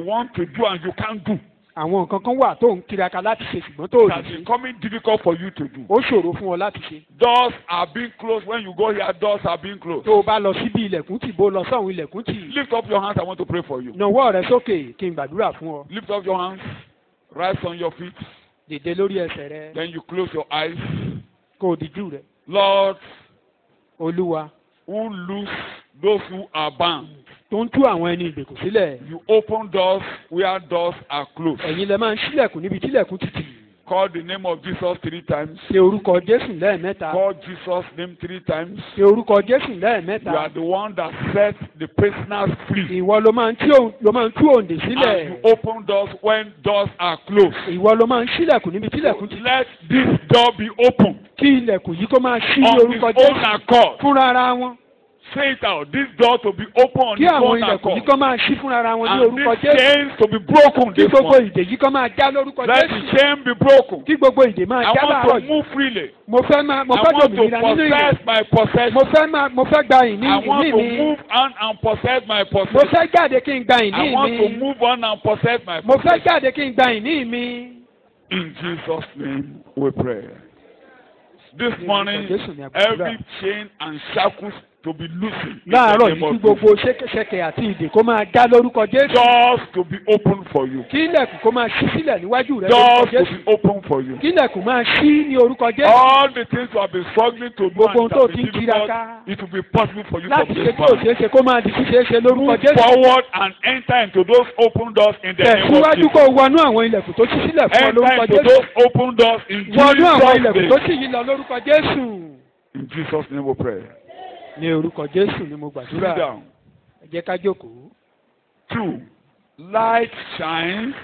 want to do and you can't do. Àwọn nǹkan kan wà tó ń tiraka láti ṣe ṣùgbọ́n tó ò It lè has ṣe. becoming difficult for you to do. Ó ṣòro fún ọ láti ṣe. Doors are being closed. When you go here, doors are being closed. Tó o bá lọ síbi ilẹ̀kùn tì bó lọ sọ́hun ilẹ̀kùn tì. Lift up your hands. I want to pray for you. Nawọ́ rẹ sókè kí n gbàdúrà fún ọ. Lift up your hands. Rise on your feet. Dìde lórí ẹsẹ̀ rẹ. Then you close your eyes. Kó o dijú rẹ. Lord, Olúwa who loose those who are bound. tó ń tú àwọn ẹni ìgbèkùn sílẹ̀. You open doors where doors are closed. Ẹ̀yin lẹ máa ń ṣílẹ̀kùn níbi tílẹ̀kùn ti tì. Call the name of Jesus 3 times. Ṣe orúkọ Jésù lẹ́ẹ̀mẹ́ta. Call Jesus' name 3 times. Ṣe orúkọ Jésù You are lẹ́ẹ̀mẹ́ta. the one that sets the prisoners free. Ìwọ ló máa ń tú òǹdè And sílẹ̀. you open doors when doors are closed. Ìwọ ló máa ń ṣílẹ̀kùn níbi tílẹ̀kùn ti tì. Let this door be open Kí ilẹ̀kùn yìí kó máa ṣí ní on orúkọ its own Jésù accord. fúnra ara wọn. say it out. This door to be open on Kí its àwọn own ilẹ̀kùn accord. yìí kán máa ṣí fúnra wọn ní And orúkọ these Jésù. chains to be broken Kí this gbogbo morning. ìdè yìí kán máa já lórúkọ Let the Jésù. chain be broken. Kí gbogbo ìdè máa I já want láàárọ̀ to yìí. move freely. Mo fẹ́ I dòmìnira want to nínú ìlú. possess my possession. Mo fẹ́ gba ìní I want to mi. move on and possess my Mo possession. fẹ́ jáde kí n gba ìní I want to mi. move on and possess my Mo fẹ́ possession. jáde kí n gba ìní mi. In Jesus' name we pray. This morning, Jésù ni a gbàdúrà. every chain and shackles to be loosened. in the Láàárọ̀ name yìí kí of gbogbo Jesus. ṣẹ́kẹ́ṣẹkẹ̀ àti ìdè kó máa já lórúkọ Jésù. Doors to be open for you. Kí ilẹ̀kùn kó máa ṣí sílẹ̀ níwájú rẹ lórúkọ Doors to Jésù. be open for you. Kí ilẹ̀kùn máa ṣí ní orúkọ Jésù. All the things you have been struggling to do Gbogbo ohun and tó that ti be ń difficult, tiraka it will be possible for you láti from ṣe this tí ò morning. ṣeé ṣe kó máa di ṣíṣeé ṣe lórúkọ Move Jésù. forward and enter into those open doors in the name of Tẹ̀síwájú kó Jesus. wọnú àwọn ilẹ̀kùn tó ṣí sílẹ̀ fún ọ Enter lórúkọ into Jésù. those open doors in Wọnú àwọn Jesus' ilẹ̀kùn tó name. ṣí yìí lọ lórúkọ Jésù. In Jesus' name we pray. Ní orúkọ Jésù ni mo Sit gbàdúrà. down. Ẹ jẹ́ ká jókòó. 2. Light shines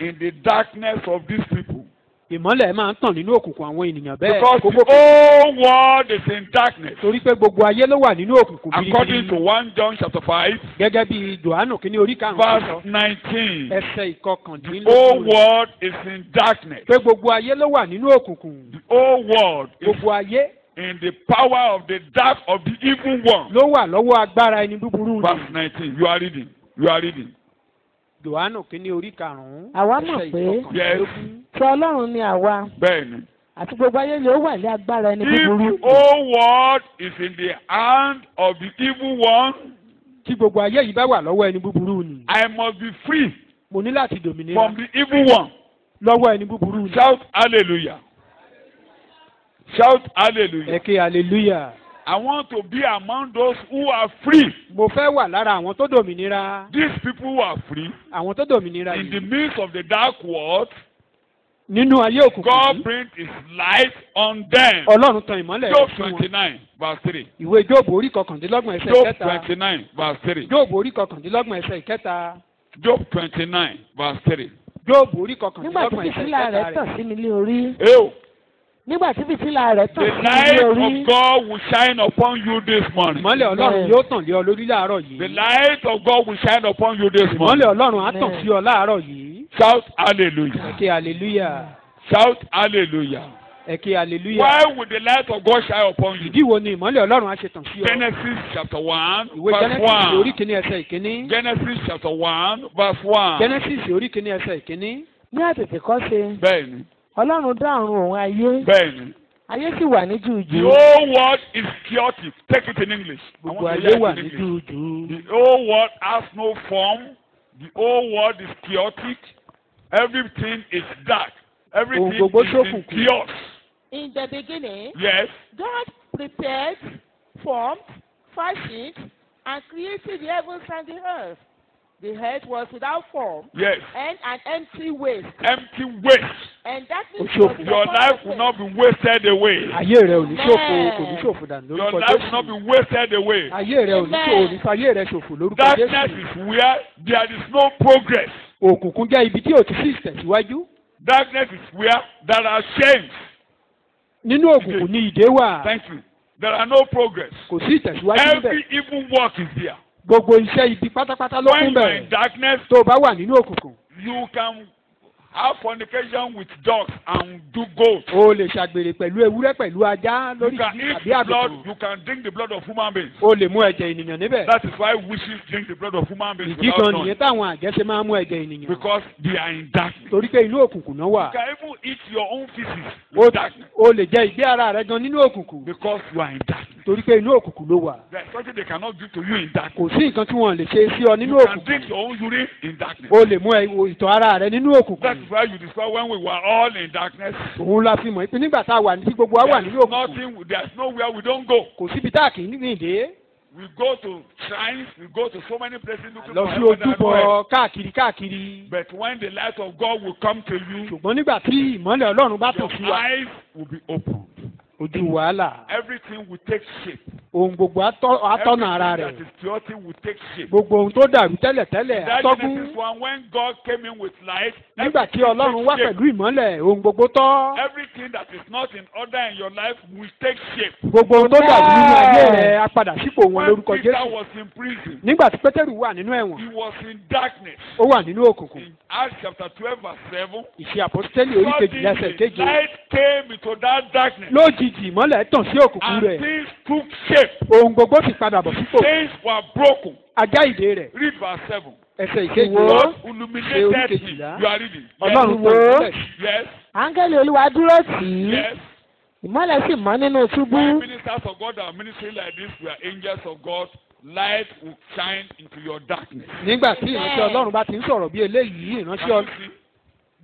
in the darkness of these people. Ìmọ́lẹ̀ máa ń tàn nínú òkùnkùn àwọn ènìyàn bẹ́ẹ̀. Because the whole world is in darkness. Torí pé gbogbo ayé ló wà nínú òkùnkùn According to biribiri. 1 John chapter 5, Gẹ́gẹ́ bí Jòhánù kínní orí karùn-ún verse sọ. 19. Ẹsẹ̀ The whole ìkọkàndínlógún. world is in darkness. Pé gbogbo ayé ló wà nínú òkùnkùn. The whole world is Gbogbo ayé in the power of the dark of the evil one. ló wà lọ́wọ́ agbára ẹni búburú Verse ni. 19. You are reading. You are reading. Jòhánù kínní orí karùn-ún. Àwa mọ̀ ẹsẹ̀ pé ìkọkàndínlógún. tí Ọlọ́run ni àwa Bẹ́ẹ̀ni. àti gbogbo ayé ni ó wà ní agbára ẹni If búburú. the whole world is in the hand of the evil one, Tí gbogbo ayé yìí bá wà lọ́wọ́ ẹni búburú ni. I must be free Mo ní láti dòmìnira from the evil one. lọ́wọ́ ẹni búburú ni. Shout hallelujah. Shout hallelujah. Ẹ ké hallelujah. I want to be among those who are free. Mo fẹ́ wà lára àwọn tó dòmìnira. These people who are free Àwọn tó dòmìnira in the yìí. midst of the dark world, Nínú ayé òkùnkùn God yìí, brings His light on them. Ọlọ́run tan ìmọ́lẹ̀ Job rẹ̀ sí wọn. 29 verse 3. Ìwé Jóòbù orí kọkàndínlọ́gbọ̀n ẹsẹ̀ Job ìkẹta. 29 verse 3. Jóòbù orí kọkàndínlọ́gbọ̀n ẹsẹ̀ ìkẹta. Job 29 verse 3. Jóòbù orí Nígbà tí kọkàndínlọ́gbọ̀n ẹsẹ̀ fìtílà rẹ̀ ìkẹta tàn rẹ̀. sí mi ní orí. Ew. Nígbà tí fìtílà rẹ̀ The tàn sí mi ní light orí. of God will shine upon you this morning. Ìmọ́lẹ̀ Ọlọ́run yóò tàn lé ọ lórí láàárọ̀ The yìí. light of God will shine upon you this morning. Ìmọ́lẹ̀ Ọlọ́run á tàn sí ọ láàárọ̀ yìí. Shout Ẹ hallelujah. ké hallelujah. Shout hallelujah. Ẹ ké hallelujah. Why would the light of God shine upon you? Ìdí wo ni ìmọ́lẹ̀ Ọlọ́run á ṣe tàn sí ọ? Genesis chapter 1 Ìwé verse Genesis orí 1. kìíní ẹsẹ̀ ìkíní. Genesis chapter 1 verse 1. Genesis orí kìíní ẹsẹ̀ ìkíní. Ní àtètèkọ́ṣe, Bẹ́ẹ̀ni, Ọlọ́run dá ọ̀run òun ayé. bẹ́ẹ̀ni. Ayé sì wà ní The jùjú. whole world is chaotic. Take it in English. I Gbogbo want to ayé hear wà it in ní English. júùjù. The whole world has no form. The whole world is chaotic. Everything is dark. Everything is gbogbo in ṣókùnkùn. chaos. In the beginning, Yes. God prepared, formed, fashioned, and created the heavens and the earth. The earth was without form Yes. and an empty waste, Empty waste. and darkness Oṣù was Your upon life the will face. not be wasted away. Ayé rẹ ò ní ṣòfò, kò ní ṣòfò dànù Your lórúkọ life will not be Jésù. wasted away. Ayé rẹ ò ní ṣòfò, ò ní fa ayé rẹ ṣòfò lórúkọ Darkness Jésù. is where there is no progress. Òkùnkùn jẹ́ ibi tí ò ti sí ìtẹ̀síwájú. Darkness is where there are shames. Nínú òkùnkùn ni ìdè wà. Thank you. There are no progress. Kò sí ìtẹ̀síwájú níbẹ̀. Every evil work is there. Gbogbo iṣẹ́ ibi pátápátá ló When kún you are in bẹ̀rẹ̀. darkness, Tó o bá wà nínú òkùnkùn, you can have fornication with dogs and do goats. o lè ṣàgbèrè pẹ̀lú ewúrẹ́ pẹ̀lú ajá You lórí can eat àbí the blood. àgùntàn. You can drink the blood of human beings. O lè mú ẹ̀jẹ̀ ènìyàn níbẹ̀. That is why witches drink the blood of human beings Ìdí without kan knowing. nìyẹn táwọn àjẹ́ ṣe máa ń mú ẹ̀jẹ̀ ènìyàn. Because they are in darkness. Torí pé inú òkùnkùn náà wà. You can even eat your own feces O in darkness. o lè jẹ ìgbé ara rẹ gan nínú òkùnkùn. Because you are in darkness. Torí pé inú òkùnkùn ló wà. There is something they cannot do to you in darkness. Kò sí nǹkan tí wọ́n lè ṣe sí ọ nínú You can òkùnkùn. drink your own urine in darkness. O lè mú ìtọ̀ ara rẹ nínú That òkùnkùn. is why you discover when we were all in darkness. Òun la fi mọ̀ pé nígbà tá a wà ní gbogbo wa wà nínú òkùnkùn. There is nowhere we don't go. Kò síbi tá a kì í ní ìdè. We go to shrines, we go to so many places looking Lọ for sí heaven and ojúbọ hell. káàkiri káàkiri. But when the light of God will come to you, Ṣùgbọ́n nígbà tí ìmọ́lẹ̀ Ọlọ́run bá tàn your sí wa, eyes will be opened. ojú wàhálà. Everything will take shape. ohun gbogbo atọ́nà ara Everything rẹ̀. that is chaotic will take shape. Gbogbo ohun tó dàrú tẹ́lẹ̀tẹ́lẹ̀ That atọ́gún. Genesis 1, when God came in with light, Nígbà tí everything Ọlọ́run wá takes shape. pẹ̀lú ìmọ́lẹ̀ ohun gbogbo tọ́. Everything that is not in order in your life will take shape. Gbogbo ohun tó dàrú nínú ayé rẹ̀ á padà sípò wọn When lórúkọ Peter Jésù. was in prison, Nígbà tí Pétérù wà nínú ẹ̀wọ̀n, he was in darkness. ó wà nínú òkùnkùn. In Acts chapter 12 verse 7, Ìṣe àpọ́sítélì orí kejìlá ẹsẹ̀ suddenly keje. light came into that darkness Lójijì ìmọ́lẹ̀ tàn sí òkùnkùn and rẹ̀. things took shape. Ohun gbogbo sì padà bọ̀ sípò. Things were broken. Ajá ìdè rẹ̀. Read verse 7. Ẹsẹ̀ ìkejì. God Ṣe orí illuminated me. kejìlá. You are reading. Ọlọ́run Wo. tàn ìmọ́lẹ̀. Yes. Áńgẹ́lì Olúwa dúró tì í. Yes. Ìmọ́lẹ̀ sì mọ́ nínú túbú. When ministers of God are ministering like this, we are angels of God. Light will shine into your darkness. Nígbà tí ìránṣẹ́ Ọlọ́run bá ti ń sọ̀rọ̀ bí eléyìí, ìránṣẹ́ Can you Ọlọ́run. see?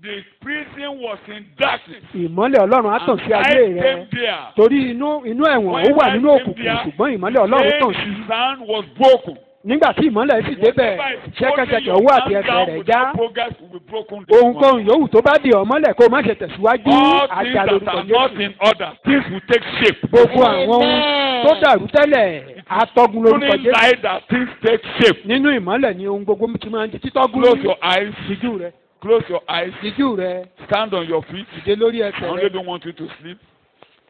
The prison was in darkness. Ìmọ́lẹ̀ Ọlọ́run á tàn sí ayé Light rẹ̀. came there. Torí inú ẹ̀wọ̀n ó wà nínú òkùnkùn ṣùgbọ́n ìmọ́lẹ̀ Ọlọ́run tàn sí. His hand was broken. Nígbà tí ìmọ́lẹ̀ sì débẹ̀, ṣẹ́kẹ́ṣẹkẹ̀ owó àti ẹsẹ̀ rẹ̀ já. Progress will be broken. this morning. Ohunkóhun yòówù tó bá di ọmọlẹ̀ kó má ṣe tẹ̀síwájú. All things Àjà that lórúkọ are not Jésù. in order, things will take shape. Gbogbo àwọn ohun tó dàrú tẹ́lẹ̀ atọ́gun lórúkọ During Jésù. light that things take shape. Nínú ìmọ́lẹ̀ ni ohun gbogbo ti máa ń di títọ́gún. Close your eyes. Díjú rẹ̀. Close your eyes. Díjú rẹ̀. Stand on your feet. Dìde lórí I ẹsẹ̀ only rẹ̀. don't want you to sleep.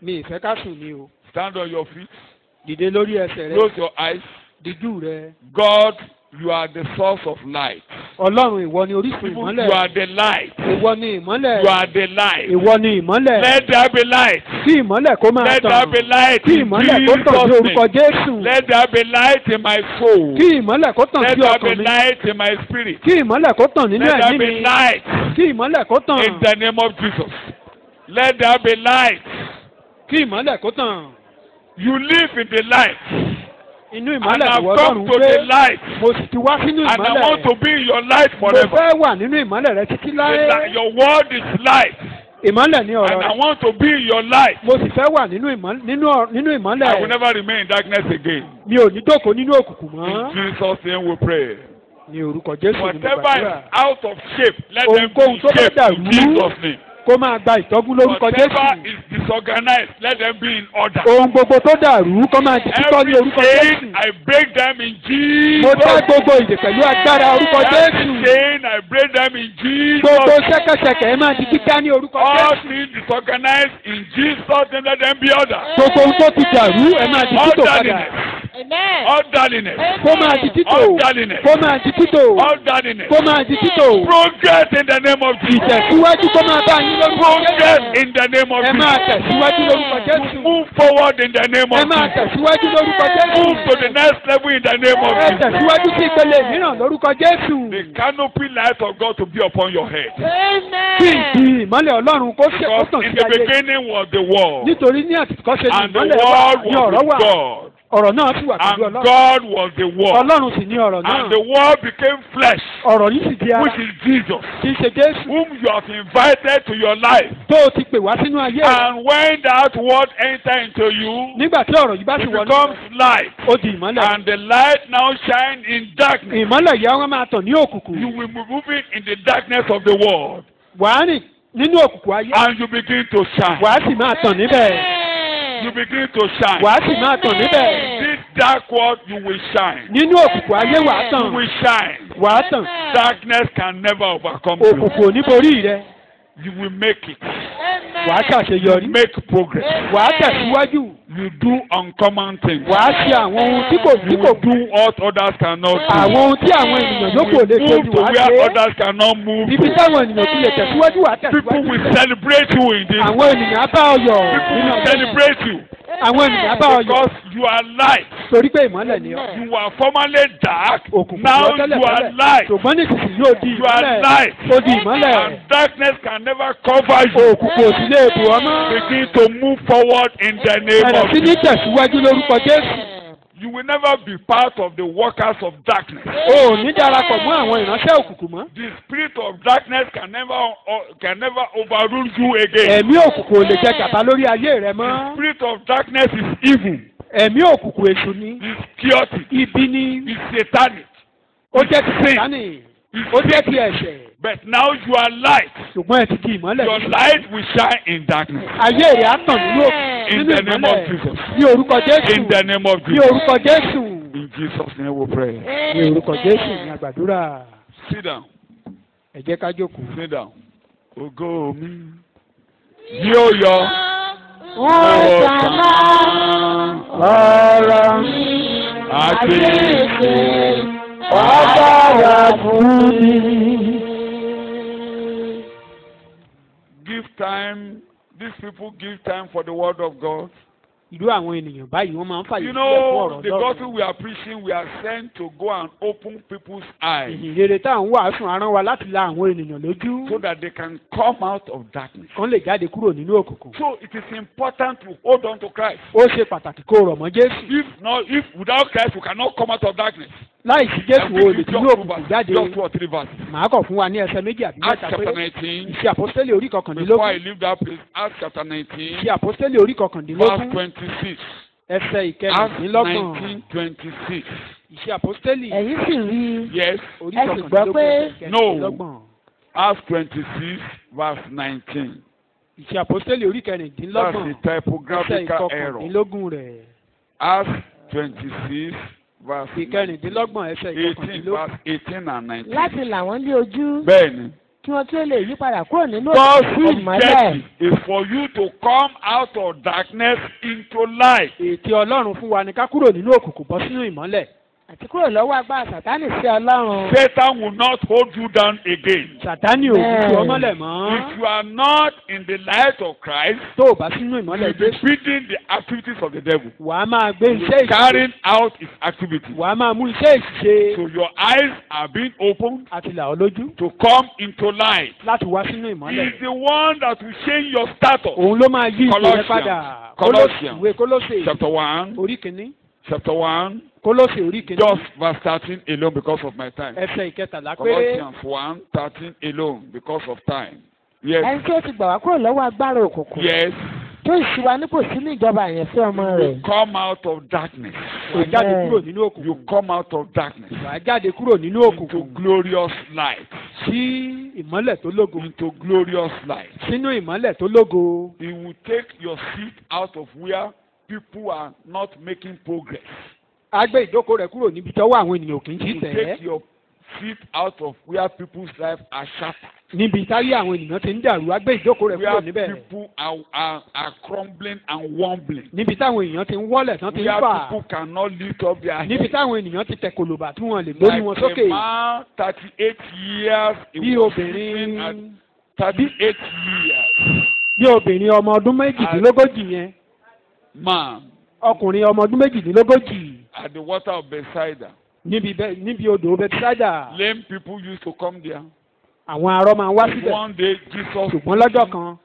Mi ìfẹ́ ká sùn ni o. Stand on your feet. Dìde lórí ẹsẹ̀ rẹ̀. Close your eyes. Díjú rẹ̀. God, you are the source of light. Ọlọ́run ìwọ ni orísun People, ìmọ́lẹ̀. you are the light. Ìwọ ni ìmọ́lẹ̀. You are the light. Ìwọ ni ìmọ́lẹ̀. Let there be light. Kí ìmọ́lẹ̀ kó máa Let tàn. there be light Kí in ìmọ́lẹ̀ kó tàn sí Jesus' orúkọ name. Jésù. Let there be light in my soul. Kí ìmọ́lẹ̀ kó tàn Let sí there be ọkàn mi. light in my spirit. Kí ìmọ́lẹ̀ kó tàn nínú Let there ẹ̀mí be mi. light Kí ìmọ́lẹ̀ kó tàn. in the name of Jesus. Let there be light. Kí ìmọ́lẹ̀ kó tàn. You live in the light. Inú And ìmọ́lẹ̀ I've ìwọ come Ọlọ́run to the gbé. light. Mo sì ti wá sínú And I want ìmọ́lẹ̀. to be in your light Mo forever. fẹ́ wà nínú ìmọ́lẹ̀ rẹ títí láé. Your word is light. Ìmọ́lẹ̀ ni ọ̀rọ̀ And I rẹ. want to be in your light. Mo sì fẹ́ wà nínú I will ìmọ́lẹ̀. never remain in darkness again. Mi ò ní jókòó nínú òkùnkùn In mọ́. Jesus' name we pray. Ní orúkọ Jésù ni mo Whatever gbàdúrà. is out of shape, let them be Ohunkóhun in tó bá shape dàrú. in Jesus' name. Kó máa gba ìtọ́gún lórúkọ Whatever Jésù. is disorganized, let them be in order. Ohun gbogbo tó dàrú kó máa di títọ́ ní Every orúkọ Jésù. chain, I break them in Mo Jesus' dá name. gbogbo ìdè pẹ̀lú agbára orúkọ Every Jésù. chain, I break them in Jesus' Gbogbo name. ṣẹ́kẹ́ṣẹkẹ̀ ẹ máa di kíká ní orúkọ All Jésù. things disorganized in Jesus' name, let them be order. Gbogbo ohun tó ti dàrú ẹ máa di títò padà. Orderliness. Amen. Orderliness. Kó máa di títò. Orderliness. Kó máa di títò. Orderliness. Kó máa di títò. Progress in the name of Jesus. Ìtẹ̀síwájú kó máa bá yín lórúkọ Progress Jésù. in the name of Ẹ máa Jesus. tẹ̀síwájú lórúkọ Jésù. Move forward in the name Ẹ of máa Jesus. tẹ̀síwájú lórúkọ Jésù. Move to the next level in the name of Ẹ Jesus. tẹ̀síwájú sí ìpele mìíràn lórúkọ Jésù. The canopy light of God to be upon your head. Kí Amen. ìdí ìmọ́lẹ̀ Ọlọ́run kó ṣe kó Because tàn in sí the ayé. beginning was the world. Nítorí ní àtìkọ́ṣe ní And the ìmọ́lẹ̀ wà world ní was ọ̀rọ̀ wà. with God. Ọ̀rọ̀ náà sì wà pẹ̀lú And Ọlọ́run. God was the world. Ọlọ́run sì ní ọ̀rọ̀ náà. And the world became flesh, Ọ̀rọ̀ yìí sì di ara. which is Jesus, Kì í ṣe Jésù. whom you have invited to your life. Tó o ti pè wá sínú ayé rẹ̀. And when that word enter into you, Nígbà tí ọ̀rọ̀ yìí bá ti it wọnú. becomes light. Ó di ìmọ́lẹ̀. And the light now shine in darkness. Ìmọ́lẹ̀ yẹn wọ́n máa tàn ní òkùnkùn. You will be moving in the darkness of the world. Wàá rìn nínú òkùnkùn ayé. And you begin to shine. Wàá sì máa tàn níbẹ̀. You begin to shine. Wàá sì máa tàn níbẹ̀. In this dark world, you will shine. Nínú òkùnkùn ayé wàá You tàn. will shine. Wàá tàn. Darkness can never overcome you. Òkùnkùn ò ní borí rẹ. You will make it. Wàá ṣàṣeyọrí. Make progress. Wàá tẹ̀síwájú. You do uncommon things. Wàá ṣe àwọn ohun tí You will do what others cannot do. àwọn ohun tí àwọn ènìyàn yòókù ò lè You ṣe move ni to wàá where ṣe. others cannot move. Ibi táwọn ènìyàn ti lè tẹ̀síwájú wàá People tẹ̀síwájú. will celebrate you in this. Àwọn ènìyàn á bá ọ yọ̀ People nínú will ọjọ́. celebrate you Àwọn ènìyàn á bá ọ yọ̀ because you are light. torí pé ìmọ́lẹ̀ ni ọ́. You were formerly dark. Òkùnkùn Now lọ you tẹ́lẹ̀ are tẹ́lẹ̀. light. Ṣùgbọ́n nísinsìnyí ó di You are ìmọ́lẹ̀. light. Ó di ìmọ́lẹ̀. And darkness can never cover you. Òkùnkùn ò sì lè bù ọ́ mọ́. Begin to move forward in the name Bẹ̀rẹ̀ of sí ní Jesus. tẹ̀síwájú lórúkọ Jésù. You will never be part of the workers of darkness. O ò ní darapọ̀ mọ́ àwọn ìránṣẹ́ òkùnkùn mọ́. The spirit of darkness can never overrule you again. Ẹ̀mí òkùnkùn ò lè jẹ gàba lórí ayé rẹ The mọ́. spirit of darkness is evil. Ẹ̀mí òkùnkùn èṣù ni. It's chaotic. Ibi ni. It's satanic. Ó jẹ́ ti Sátánì. Ó jẹ́ ti ẹ̀ṣẹ̀. But now you are light. Ṣùgbọ́n ẹ ti di ìmọ́lẹ̀. Your light will shine in darkness. Ayé rẹ̀ á tàn nínú In the name of Jesus. Ní orúkọ Jésù. In the name of Ní Jesus. orúkọ Jésù. In Jesus' name we pray. Ní orúkọ Jésù ní àgbàdúrà. Sit down. Ẹ jẹ́ ká jókòó. Sit down. Ògo mi yóò yọ. Ọ̀sánà ọ̀rọ̀ mi Àti àgbègbè ọ̀bára fún mi. give time. These people give time for the word of God. Irú àwọn ènìyàn báyìí wọ́n máa ń fàyè You sílẹ̀ fún know, ọ̀rọ̀ the gospel Ọlọ́run. we are preaching, we are sent to go and open people's eyes Ìhìnrere tá à ń wàásù arán wa láti la àwọn ènìyàn lójú. so that they can come out of darkness. Kán lè jáde kúrò nínú òkùnkùn. So it is important to hold on to Christ. Ó ṣe pàtàkì kó rọ̀ mọ́ Jésù. If without Christ, you cannot come out of darkness. Láì sí Jésù o lè tún òkùnkùn jáde. Just 2 or 3 verses. Màá kọ̀ fún wa ní ẹsẹ̀ méjì àbí Acts mẹ́ta chapter pé 19. ìṣe àpọ́sítélì orí Before I kọkàndínlógún. leave that place, Acts chapter 19, Ìṣe àpọ́sítélì orí verse kọkàndínlógún. 26. Ẹsẹ̀ Acts ìkẹrìndínlọ́gbọ̀n. 19:26. Ìṣe àpọ́sítélì Ẹ̀yin sì rí Yes. orí ẹ sì gbọ́ pé kọkàndínlógún. ẹsẹ̀ ìkẹrìndínlọ́gbọ̀n. Acts 26, verse 19. Ìṣe àpọ́sítélì orí That's kẹrìndínlọ́gbọ̀n. the Ẹsẹ̀ typographical error. ìkọkàndínlógún rẹ̀. Acts 26, verse Ìkẹrìndínlọ́gbọ̀n ẹsẹ̀ 18, ìkọkàndínlógún. verse 18 and 19. láti là wọ́n lé ojú Bẹ́ẹ̀ni. kí wọ́n tó lè yí padà kúrò nínú God's òkùnkùn ìmọ́lẹ̀. objective is for you to come out of darkness into light. Ètè Ọlọ́run fún wa ni ká kúrò nínú òkùnkùn bọ́ sínú ìmọ́lẹ̀. àti kúrò lọ́wọ́ agbára Sátánì sí Ọlọ́run. Satan will not hold you down again. Sàtánì ò kú sí ọmọlẹ̀ mọ́. If you are not in the light of Christ, Tó o bá sínú ìmọ́lẹ̀ you will be Jésù. feeding the activities of the devil. Wàá máa gbé iṣẹ́ ìṣe. Carrying out his activities. Wàá máa mú iṣẹ́ ìṣe. So your eyes are being opened Àti là ọ́ lójú. to come into light. Láti wá sínú He ìmọ́lẹ̀. is the one that will change your status. Òun ló máa yí ipò rẹ Colossians. padà. Colossians. Ìwé Kólósè Chapter 1. orí kìíní. Chapter 1. Kólósè orí kìíní. Just verse 13 alone because of my time. Ẹsẹ̀ ìkẹtàlá péré. Colossians 1, 13 alone because of time. Yes. ẹni tí ó ti gbà wá kúrò lọ́wọ́ agbára òkùnkùn. Yes. tó ìṣíwá nípò sínú ìjọba àyànfẹ́ ọmọ You rẹ̀. come out of darkness. Wàá jáde kúrò nínú You òkùnkùn. come out of darkness Wàá jáde kúrò nínú into òkùnkùn. glorious light. Sí ìmọ́lẹ̀ tó lógo. Into glorious light. Sínú ìmọ́lẹ̀ tó lógo. He will take your seat out of where people are not making progress. Á gbé ìjókòó rẹ̀ kúrò níbi tọ́wọ́ àwọn ènìyàn kì í He ti will tẹ̀ take ẹ́. your seat out of where people's lives are shattered. Níbi táyé àwọn ènìyàn ti ń dàrú, á gbé ìjókòó rẹ̀ kúrò Where níbẹ̀. people are crumbling and wobbling. Níbi táwọn èèyàn ti ń wọ́lẹ̀ tán ti ń Where fà. people cannot lift up their Níbi head. táwọn ènìyàn ti tẹ̀ kòlòbà tí wọ́n lè gbórí wọn Like sókè. a man 38 years. he Bí was living obìnrin at 38 years. bí obìnrin ọmọ ọdún méjìdínlógójì yẹn. Man Ọkùnrin ọmọ ọdún méjìdínlógójì. at the water of Bethsaida. Níbi odò Bethsaida. Lame people used to come there. Àwọn arọ máa ń wá síbẹ̀. One day Jesus Ṣùgbọ́n lọ́jọ́ kan,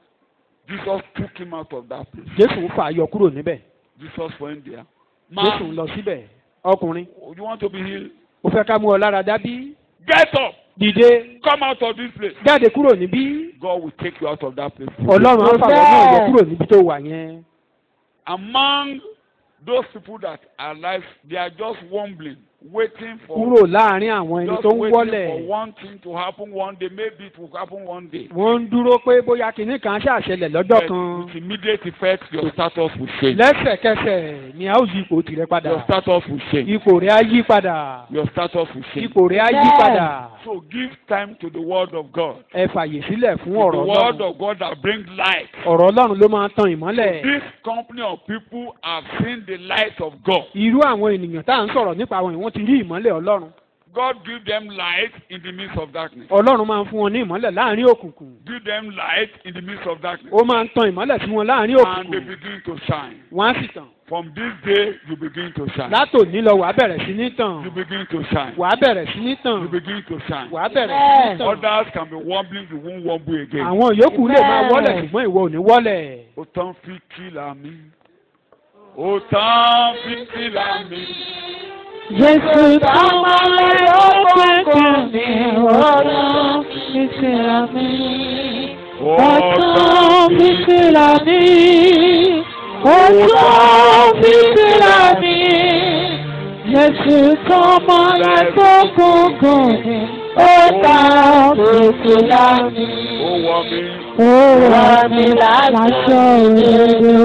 Jesus took him out of that place. Jésù fà á yọ kúrò níbẹ̀. Jesus went there. Jésù ń Man, lọ síbẹ̀. Ọkùnrin, you want to be healed? ó fẹ́ ká mú ọ lára dá bí? Get up. Dìde, Come out of this place. jáde kúrò níbí. God will take you out of that place. Ọlọ́run á fà wọ́n náà yọ kúrò níbi tó wà yẹn. Among those people that are alive, they are just wobbling, waiting for Kúrò láàárín àwọn ẹni just tó ń waiting for wọ́lẹ̀. one thing to happen one day. Maybe it will happen one day. Wọ́n ń dúró pé bóyá kinní kan ṣàṣẹlẹ̀ lọ́jọ́ But kan. with immediate effect, your status will change. Lẹ́sẹ̀kẹsẹ̀ ni a ó yí ipò tirẹ̀ padà. Your status will change. Ipò rẹ̀ á yí padà. Your status will change. Ipò rẹ̀ á yí padà. So give time to the word of God. Ẹ fàyè sílẹ̀ fún The ọ̀rọ̀ word Ọlọ́run. of God that brings light. Ọ̀rọ̀ Ọlọ́run ló máa ń tan ìmọ́lẹ̀. This company of people have seen the light of God. Irú àwọn ènìyàn tá à ń sọ̀rọ̀ nípa àwọn ìwọ̀n ti rí ìmọ́lẹ̀ Ọlọ́run. God give them light in the midst of darkness. Ọlọ́run máa ń fún wọn ní ìmọ́lẹ̀ láàárín òkùnkùn. Give them light in the midst of darkness. Ó máa ń tan ìmọ́lẹ̀ sí wọn láàárín And they òkùnkùn. begin to shine. Wọ́n á sì tàn. From this day, you begin to shine. Látòní lọ wàá bẹ̀rẹ̀ sí ní tàn. You begin to shine. Wàá bẹ̀rẹ̀ sí ní tàn. You begin to shine. Wàá bẹ̀rẹ̀ sí ní tàn. Others can be wobbling, you won't wobble again. Àwọn yòókù lè máa wọ́lẹ̀ ṣùgbọ́n ìwọ ò ní wọ́lẹ̀. Ó tán fi kìlà mi. Ó tán fi kìlà mi. Jésù tọ́mọ lọ́kùnkùn mi, ọ̀rọ̀ mi síra mi. Ọ̀tọ̀ mi síra mi. Ọ̀tọ̀ mi síra mi. Jésù tọ́mọ lọ́kùnkùn mi, ta òkòtò lámì. Ó wọ̀ mí. Ó wọ̀ mí láṣọ òdodo.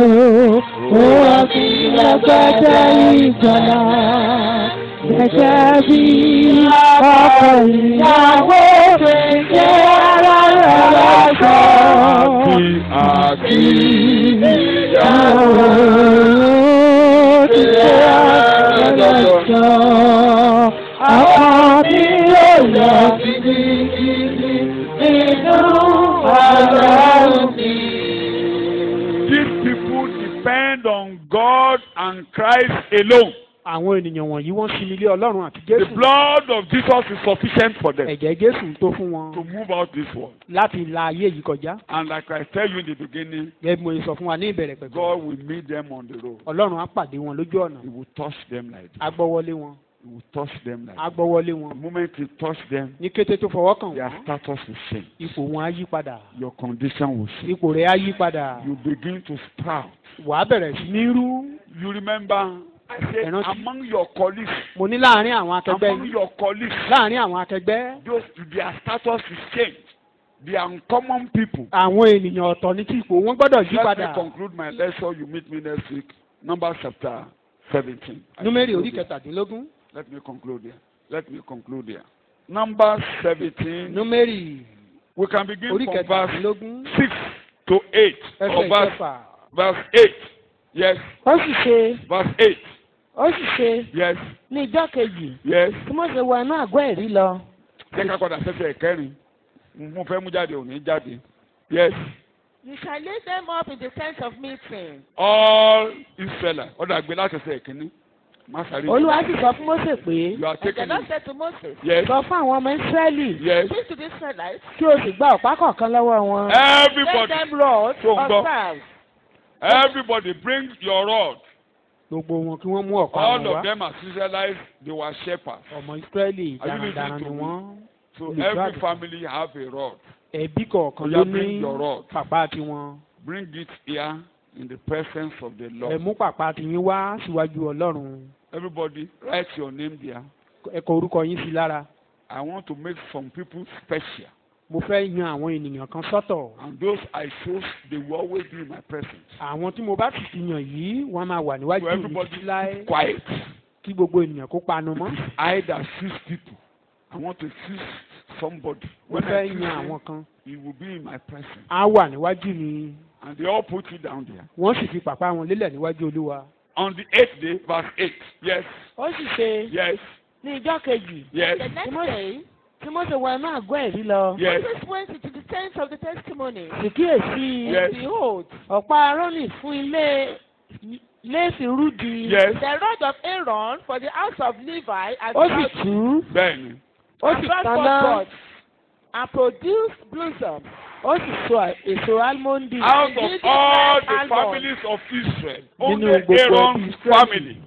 Ó wọ̀ mí lẹ́gbẹ̀dẹ̀ ìjọba. Gẹ́gẹ́ bí ọkọ ìyàwó ṣe jẹ́ ara rẹ̀ lọ́sọ̀ọ́. Àbí ìyàwó ti jẹ́ ara rẹ̀ lọ́sọ̀ọ́. Àwọn tí yóò lọ gidigidi nínú ọ̀rọ̀ mi. These people depend on God and Christ alone. Àwọn ènìyàn wọ̀nyí wọ́n sinmi lé Ọlọ́run àti The Jésù. blood of Jesus is sufficient for them Ẹ̀jẹ̀ Jésù tó fún wọn to move out this world. láti la ayé yìí kọjá. And like I tell you in the beginning, Gẹ́gẹ́ bí mo sọ fún wa ní ìbẹ̀rẹ̀ pẹ̀lú. God will meet them on the road. Ọlọ́run á pàdé wọn lójú ọ̀nà. He will touch them like this. Á gbọ́wọ́lé wọn. He will touch them like Á this. gbọ́wọ́lé The wọn. moment he touch them, Ní kété tó fọwọ́ kàn their wọ́n, status will change. ipò wọn á yí padà. Your condition will change. Ipò rẹ̀ á yí padà. You begin to sprout. Wàá bẹ̀rẹ̀ sí ní rú. You remember, I said, Ẹ̀rántí. among your colleagues, Mo ní láàárín àwọn akẹgbẹ́ among yìí. your colleagues, Láàárín àwọn akẹgbẹ́. those their status is changed. They are uncommon people. Àwọn ènìyàn ọ̀tọ̀ ní tí ipò wọn gbọ́dọ̀ yí Let me padà. conclude my lecture. You meet me next week. Numbers chapter 17. Númérì orí kẹtàdínlógún. Let me conclude here. Let me conclude here. Numbers 17. Númérì We can begin orí from verse kẹtàdínlógún. 6 to 8. Ẹsẹ̀ Or ìkẹfà. verse 8. Yes. Ó sì ṣe, Verse 8. ó sì ṣe Yes. ní ìjọ́ kejì Yes. tí Mósè wọ inú àgọ́ ẹ̀rí lọ. Jẹ́ ká padà sẹ́sẹ̀ kẹrin. Mo fẹ́ mú jáde òní jáde. Yes. You shall lay them up in the tent of meeting. All Israel. Ọ̀dà gbé láti ẹsẹ̀ kínní. Má sáré. Olúwa sì sọ fún Mósè pé, You are and the taking Lord it. said to Moses, Yes. sọ fún àwọn ọmọ Ísírẹ́lì Yes. speak to the Israelites, Kí o sì gba ọ̀pá kọ̀ọ̀kan lọ́wọ́ wọn. let Everybody. them rods So, of go. staves. Everybody bring your rod. Gbogbo wọn kí wọ́n mú ọ̀pá All wọn of wá. them as Israelites, they were shepherds. Ọmọ Ísírẹ́lì Are you darandaran listening ni to me? wọ́n. So Olùṣọ́ every àgùntàn. family have a rod. Ẹbí kọ̀ọ̀kan Oya, ló bring ní your rod. pàpà tiwọn. Bring it here in the presence of the Ẹ Lord. mú pàpà tiyín wá síwájú Ọlọ́run. Everybody, write your name there. Ẹ kọ orúkọ yín sí lára. I want to make some people special. Mo fẹ́ yan àwọn ènìyàn kan sọ́tọ̀. And those I chose, they will always be in my presence. Àwọn tí mo bá sì ti yàn yìí, wọ́n máa wà So níwájú mi everybody, títí láé. quiet. Kí gbogbo ènìyàn kó panu mọ́. I that choose people. I want to choose somebody. Mo When I fẹ́ choose yan him, àwọn kan. he will be in my presence. Á wà níwájú mi. And they all put it down there. Wọ́n sì fi pàpà wọn lélẹ̀ níwájú Olúwa. On the 8th day, verse 8. Yes. Ó sì ṣe Yes. ní ìjọ́ kejì Yes. the next day tí Mósè wọ inú àgọ́ ẹ̀rí lọ. Yes. Moses went into the tent of the testimony. Sì kíyèsí. Yes. And behold, ọ̀pá Árónì fún ilé léèfì rúdi. Yes. The rod of Aaron for the house of Levi as Ó sì tú. Bẹ́ẹ̀ni. Ó and sì brought taná. forth buds and produced blossoms. Ó sì so èso álmọ́ndì. Out And of did all it the like families of Israel, Nínú only gbogbo Aaron's ẹbí Israẹli. family.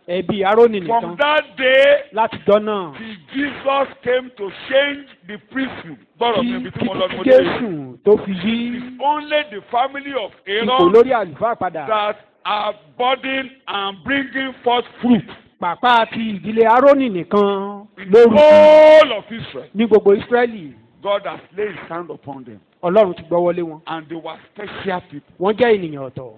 Ẹbí Árónì From nìkan. that day Láti dọ́nà. till Jesus came to change the priesthood. Gbọ́dọ̀ mi ibi tí mo lọ ní mo dé. Jésù tó fi yí It's only the family of ipò Aaron lórí àlùfáà padà. that are budding and bringing forth fruit. Pàpà ti ìdílé Árónì nìkan In the lórúkọ whole of Israel, ní gbogbo Ísírẹ́lì. God has laid his hand upon them. Ọlọ́run ti gbọ́wọ́lé wọn. And they were special people. Wọ́n jẹ́ ènìyàn ọ̀tọ̀.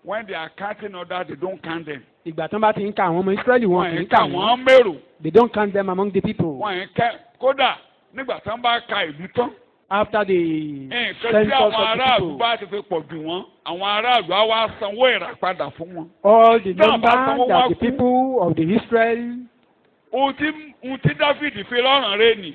When they are counting others, they don't count them. Ìgbà tán bá ti ń ka àwọn ọmọ Ísírẹ́lì wọn Wọ́n kì í ń kà ka wọ́n. wọ́n mérò. They don't count them among the people. Wọ́n ń kẹ́ kódà nígbà tí wọ́n bá ka ìlú tán. After the Nǹkan tí census àwọn of the aráàlú people, bá ti fi pọ̀ jù wọ́n, àwọn aráàlú á wá sanwó ìràpadà fún wọn. all the Náà number bá sanwó that wá the kú. people of the Israel, Ohun tí Dáfídì fi lọ́rùn rẹ̀ nì.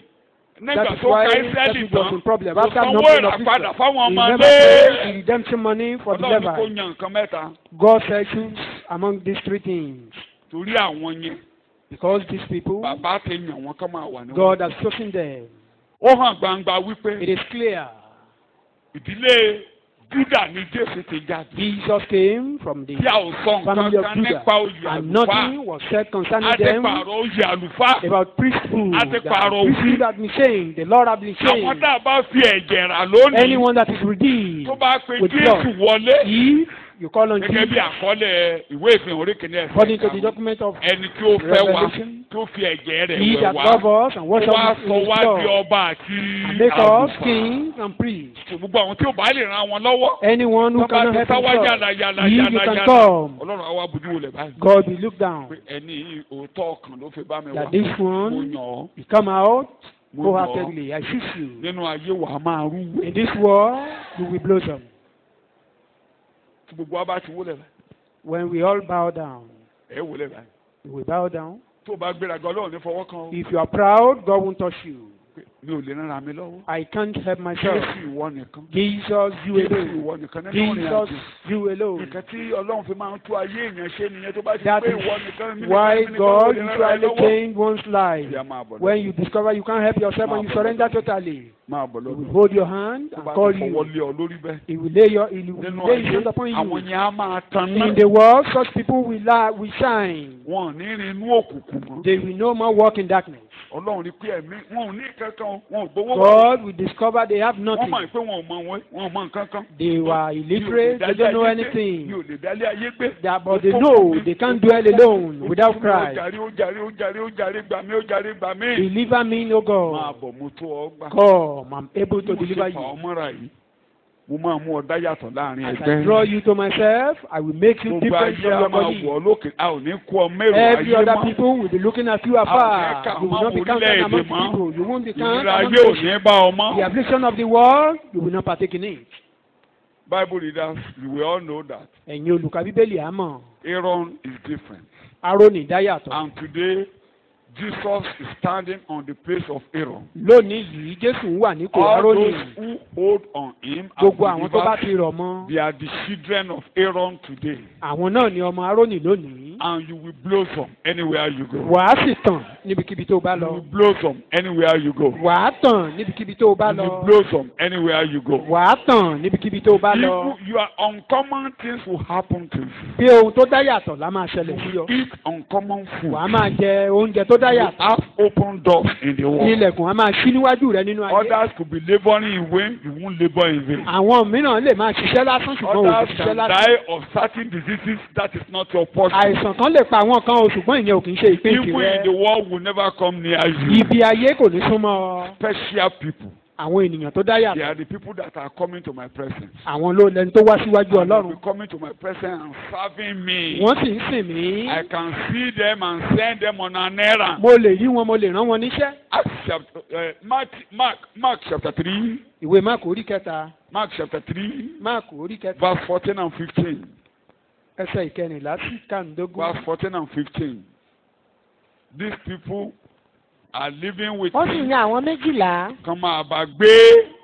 Nígbà that is tó why ka Ísírẹ́lì David was tán, in problem. kò After sanwó numbering of ìràpadà Israel, fáwọn he ọmọ never paid lé. the redemption money for the Ọlọ́run kò Levites. yan nǹkan mẹ́ta God said choose among these three things. torí àwọn yẹn. Because these people, Bàbá ti yàn wọ́n kán máa wà níwọ̀n. God has chosen them. Ó hàn gbangba wípé It is clear. ìdílé Júdà ni Jésù ti jáde. Jesus came from the Tí a ò sọ nǹkan family of kan Judah, nípa oyè and àlùfáà. nothing was said A concerning ti them pààrọ̀ oyè àlùfáà. about priesthood. A ti That pààrọ̀ the priesthood had been changed. The Lord had been Àwọn changed. tá a bá fi ẹ̀jẹ̀ rà lónìí. Anyone that is redeemed Tó bá pe with Jésù blood, wọlé. if You call on gẹ́gẹ́ bí Jesus àkọọ́lẹ̀ ìwé ìfihàn orí kìíní according to the ẹsẹ̀ document of ẹni tí ó fẹ́ wa Revelation. tí ó fi ẹ̀jẹ̀ rẹ̀ He wẹ̀ that wá love us and wash ó wá us sọ in his wá di blood ọba àti and make us àlùfáà. kings and priests. Gbogbo àwọn tí ó bá lè ran wọn lọ́wọ́. Anyone who Tó bá cannot ti help sáwá himself, yàrá yàrá he yàrá can yàrá. come. Ọlọ́run àwa bójú wò lẹ̀ báyìí. God will look down Pé ẹni òótọ́ ọkàn ló fi bá mi wá. that this Mo one yàn ọ́. will come out Mo yàn ọ́. wholeheartedly. I choose you. Nínú ayé wa máa rú. In this world, you will blossom. Tí gbogbo wa bá ti wólẹ̀ báyìí. When we all bow down, Ẹ wólẹ̀ báyìí. we will bow down. Tó o bá gbéraga Ọlọ́run ní fọwọ́ kan o. If you are proud, God won't touch you. Mi ò lè rán ara mi lọ́wọ́. I can't help myself. Jésù ìwọ nìkan. Jesus, you Jésù alone. ìwọ nìkan nínú ìrìn Jesus, àjò. you alone. Nǹkan tí Ọlọ́run fi máa ń tú ayé èèyàn ṣe nìyẹn tó bá ti That pé is ìwọ nìkan mi why nìkan God ló lè rán ara usually lọ́wọ́. change one's life. Ìyá máa bọ̀ When lọ́dọ̀. you discover you can't help yourself and you surrender totally, Máa bọ̀ He will lọ́dọ̀. hold your hand Tó and bá call ti fọwọ́ you. lé ọ lórí bẹ́ẹ̀. He will lay His hand upon àwọn you. yẹn á máa tan náà. In the world, such people will shine. Wọn ò ní rin inú òkùnkùn mọ́. They will no more walk in darkness. Ọlọ́run rí pé ẹ̀mí wọn ò ní kankan wọn ò gbowó wá. God will discover they have Wọ́n nothing. mọ̀ pé wọn ò mọ nǹkan kan. They were illiterate. They don't know Mi anything. ò lè dálé ayé gbé. But they know they can't dwell alone without Ó Christ. jàre ó jàre gbà mí ó jàre gbà mí. Deliver me, no Máa God. bọ̀ mo tó ọ gbà. Come, I'm able to Mo ṣe deliver fà you. ọ́ mọ́ra yìí. Mo máa mú ọ dá yàtọ̀ láàrin As I ẹgbẹ́. draw you to myself, I will make you Gbogbo different ayé from á your máa body. wọ̀ ọ́ lókè. A ò ní kó ọ mẹ́rù Every ayé other mọ́. people will be looking at you afar. You will not be counted among people. You won't be counted Ìnira among ayé ò people. ní bá ọ mọ́. The affliction of the world, you will not partake in it. Bible readers, you will all know that Ẹ̀yin olùkà Bíbélì á mọ̀. Aaron is different. Árónì dá yàtọ̀. And today, Jesus is standing on the place of Aaron. Lónìí yìí, Jésù ń wà nípò All Árónì. those who hold on him as Gbogbo àwọn tó bá believers, ti rọ̀ mọ́. they are the children of Aaron today. Àwọn náà ni ọmọ Árónì lónìí. And you will blossom anywhere you go. Wàá sì tàn níbikíbi tó bá You lọ. will blossom anywhere you go. Wàá tàn níbikíbi tó bá You will lọ. blossom anywhere you go. Wàá tàn níbikíbi tó bá lọ. People, your uncommon things will happen to you. Bí ohun tó dá yàtọ̀ la máa ṣẹlẹ̀ sí ọ. Eat uncommon food. Wàá máa jẹ oúnjẹ tó dá You yàtọ̀. have open doors in the world. Ilẹ̀kùn á máa ṣí níwájú rẹ nínú ayé. Others could be laboring in vain, you won't labor in vain. Àwọn mìíràn lè máa ṣiṣẹ́ lásán ṣùgbọ́n ò Others ṣiṣẹ́ can lásán. die of certain diseases, that is not your portion. Àìsàn kan lè pa àwọn kan o ṣùgbọ́n ìyẹn ò kì í ṣe ìpín People in the tirẹ̀. world will never come near you. Ibi ayé kò ní súnmọ́ ọ. Special people. Àwọn ènìyàn tó dá They yàtọ̀. are the people that are coming to my presence. Àwọn ló lẹni tó wá síwájú They will Ọlọ́run. be coming to my presence and serving me. Wọ́n sì ń sìn mí. I can see them and send them on an errand. Mo lè rí wọn, mo lè rán wọn níṣẹ́. Acts chapter, Mark chapter 3. Ìwé Máàkù orí kẹta. Mark chapter 3, Máàkù orí kẹta. verse 14 and 15. Ẹsẹ̀ ìkẹrìnlá sí kàndógún. Verse 14 and 15. These people are living with Ó sì me. yan àwọn méjìlá Kan máa bá gbé.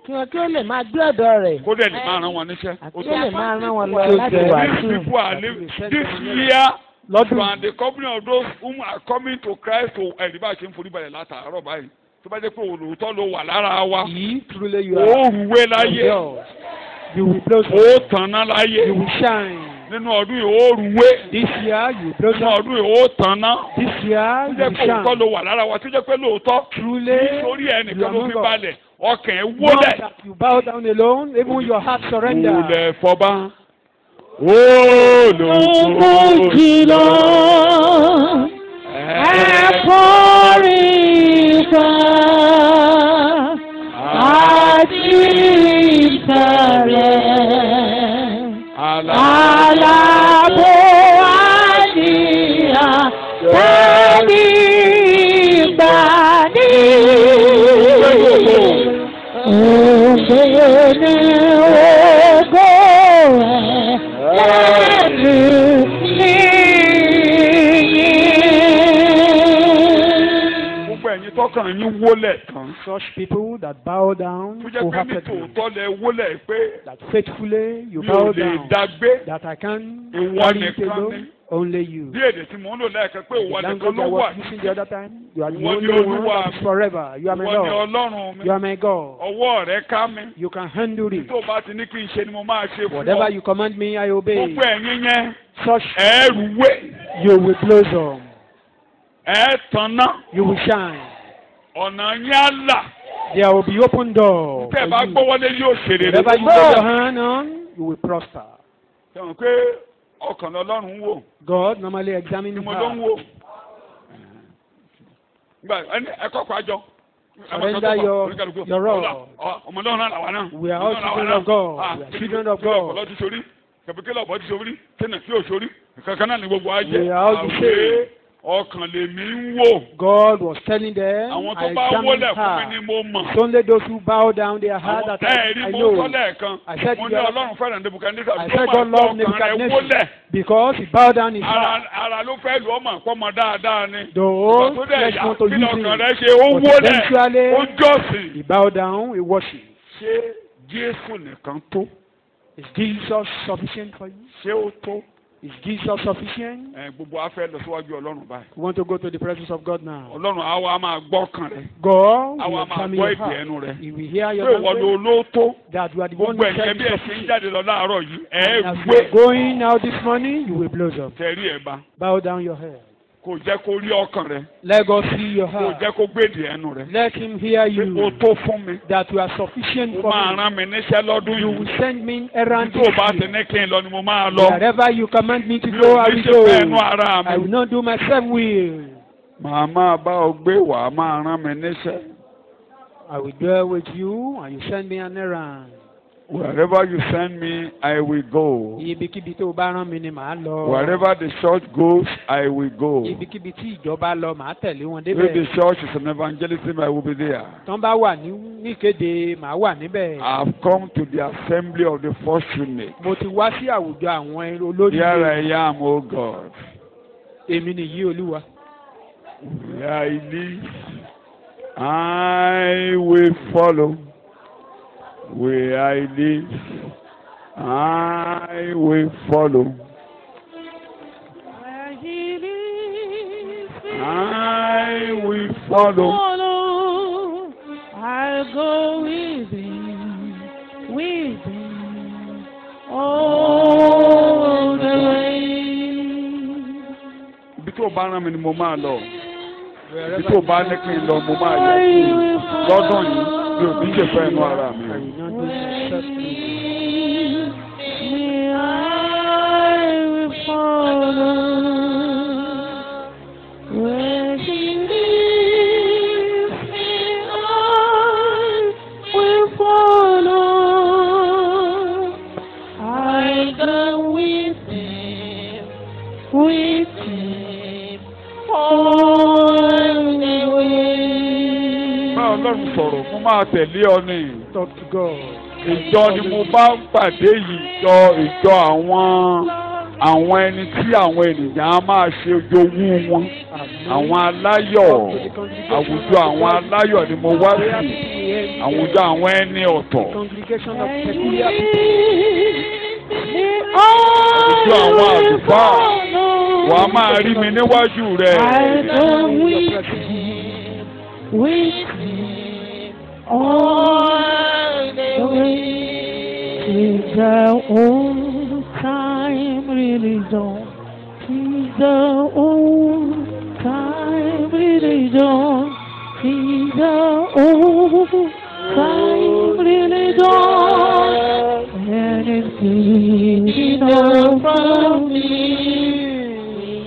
kí wọn kí ó lè máa gbé ọ̀dọ̀ rẹ̀. Kó dẹ̀ lè máa rán wọn níṣẹ́. Àti kí ó lè máa rán wọn lọ These láti people wàásù. are living this year. Lọ́dún And the company of those whom are coming to Christ to ẹ̀rí bá ṣe ń forí balẹ̀ látàárọ̀ báyìí. Tó bá jẹ́ pé olùtọ́ ló wà lára wa. yìí truly you are Ó rúwé láyé. yours. You will blossom. Ó tànná láyé. You will shine. Nínú ọdún yìí ó rúwé. This year you will Nínú blossom. ọdún yìí ó tànná. This year Tó you jẹ́ will pé olùtọ́ shine. ló wà lára wa. Tó jẹ́ pé lóòótọ́. Truly Nítorí you ẹnìkan are ló among fi us. balẹ̀. Ọkàn ẹ̀ Not wólẹ̀. that you bow down alone, even your heart surrender. Olè fọba. Gbogbo jìlọ ẹ̀kọ́rí ìfẹ́ àti ìfẹ́rẹ́ alábò àdìyà tẹ́lí ìgbàdí. Ògbé ní ògo rẹ̀ lẹ́nu níyìn. Gbogbo ẹ̀yin tọkàn yín wólẹ̀ tán. Such people that bow down Tó jẹ́ pé ní wholeheartedly, tòótọ́ lẹ wólẹ̀ pé that faithfully you mi ò bow lè down, dágbé. that I can Ìwọ carry it nìkan alone, ni. only you. Bí èdè tí mò ń lò lẹ́ẹ̀kan pé The ìwọ nìkan language ló I wà. was using the other time, you are the Ìwọ ni only one Olúwa that is mi. forever. You are my Ìwọ ni Lord. Ọlọ́run mi. You are my God. Ọwọ́ rẹ ká mi. You can handle it. Tó o bá ti ní kí n ṣe ni mo máa ṣe fún Whatever ọ. you command me, I obey. Gbogbo ẹ̀yin yẹn Such ẹ̀rù wé. you will blossom. Tanná. You will shine. Ọ̀nà yín á là. There will be open door. Tẹ́ ẹ bá for you. gbọ́wọ́lé yóò ṣe rere. Whatever you put your hand on, you will prosper. sẹ́wọ̀n pé ọkàn Ọlọ́run ń wò. God normally examines Ni mo ló ń wò. Gba ẹ̀kọ́ pàjọ. Surrender your role. Ọmọ Ọlọ́run náà làwọn náà. We are all children of God. We are children of God. Ọlọ́run ti sori. Kẹ̀pẹ́kẹ́lẹ́ ọ̀bọ ti sori. Tẹ́nà tí ò sori. Kankan náà ni gbogbo ayé. We are all the same. Ọkàn lèmi ń wò. God was telling them, Àwọn I tó bá examined wọlé fún mi her. ni mo mọ̀. It's only those who bow down their heart that I Ẹ̀rí mo know. sọ lẹ́ẹ̀kan. I said Mo ní Ọlọ́run fẹ́ràn Nebukadnezar. I said God loved Nebuchadnezzar because he bowed down his heart. Ara ló fẹ́ lu ọmọ àpọ́mọ dáadáa ni. Those Ìgbà tó dẹ̀ flesh yá, want to kí use lọ́kàn him. rẹ̀ ṣe ó But wólẹ̀, eventually, ó jọ́sìn. he bowed down, he worshiped. Ṣé Jésù nìkan tó? Is Jesus sufficient for you? Ṣé ó tó? Is Jesus sufficient? Gbogbo afẹ́ lọ síwájú Ọlọ́run báyìí. We want to go to the presence of God now. Ọlọ́run àwa máa gbọ́ kan rẹ̀. God Àwa will máa examine gbọ́ your èdè heart. ẹnu rẹ̀. He will hear Pé your ìwọ ló language. ló tó. That you are the one Gbogbo who ẹ̀yẹ said bí ẹ ṣe ń sufficient. jáde lọ láàárọ̀ yìí. And as you are going out this morning, you will blow up. Tẹ̀rí ẹ̀ bá. Bow down your head. Kò jẹ́ kó rí ọkàn rẹ̀. Let God see your Kò heart. jẹ́ kó gbèdè ẹnu rẹ̀. Let him hear Pé o you. tó fún mi. That you are sufficient Mo for máa me. rán mi níṣẹ́ lọ́dún You yìí. will send me errand Tó o bá this ti year. ní kí n lọ ni mo máa lọ. Wherever you command me to Mi go, ò I ní will ṣe fẹ́ ẹnu go. ara I will mi. not do myself will. Màá máa bá ọ gbé wàá máa rán mi níṣẹ́. I will dwell with you and you send me an errand. Wherever you send me, I will go. Ibikíbi tó o bá rán mi ni màá lọ. Wherever the church goes, I will go. Ibikíbi tí ìjọba lọ màá tẹ̀lé wọn If the débẹ̀. church is an evangelism, I will be there. Tán bá wà ní ìkéde màá wà níbẹ̀. I have come to the assembly of the fortunate. Mo ti wá sí àwùjọ àwọn olórí. Here I am, O God. Èmi nìyí Olúwa. Where I live, I will follow. Where I live, I will follow. I will follow. I'll go with him, all the way. Ibi tó bá rán mi ni mo máa lọ. Ibi tó bá ní kí n lọ mo máa yẹ kú. Lọ́dún yìí mi ò ní ṣe fẹ́ ẹnu ara mi. I will follow where he leads me. I will follow. I go with him all the way. Bá Ọlọ́run sọ̀rọ̀ mo máa tẹ̀lé ọ ní. Talk to God. Ìjọ ni mo bá ń pàdé yìí ìjọ àwọn ẹni tí àwọn ènìyàn á máa ṣe ojowú wọn. Àwọn aláyọ̀ àwùjọ àwọn aláyọ̀ ni mo wá sí. Àwùjọ àwọn ẹni ọ̀tọ̀. Congregation of peculiar people. Àwùjọ àwọn àlùfáà wàá máa rí mi níwájú rẹ̀. I go with him all the way. Is the old time really done? Is the old time really done? Is the old time really done? And it's getting up from me.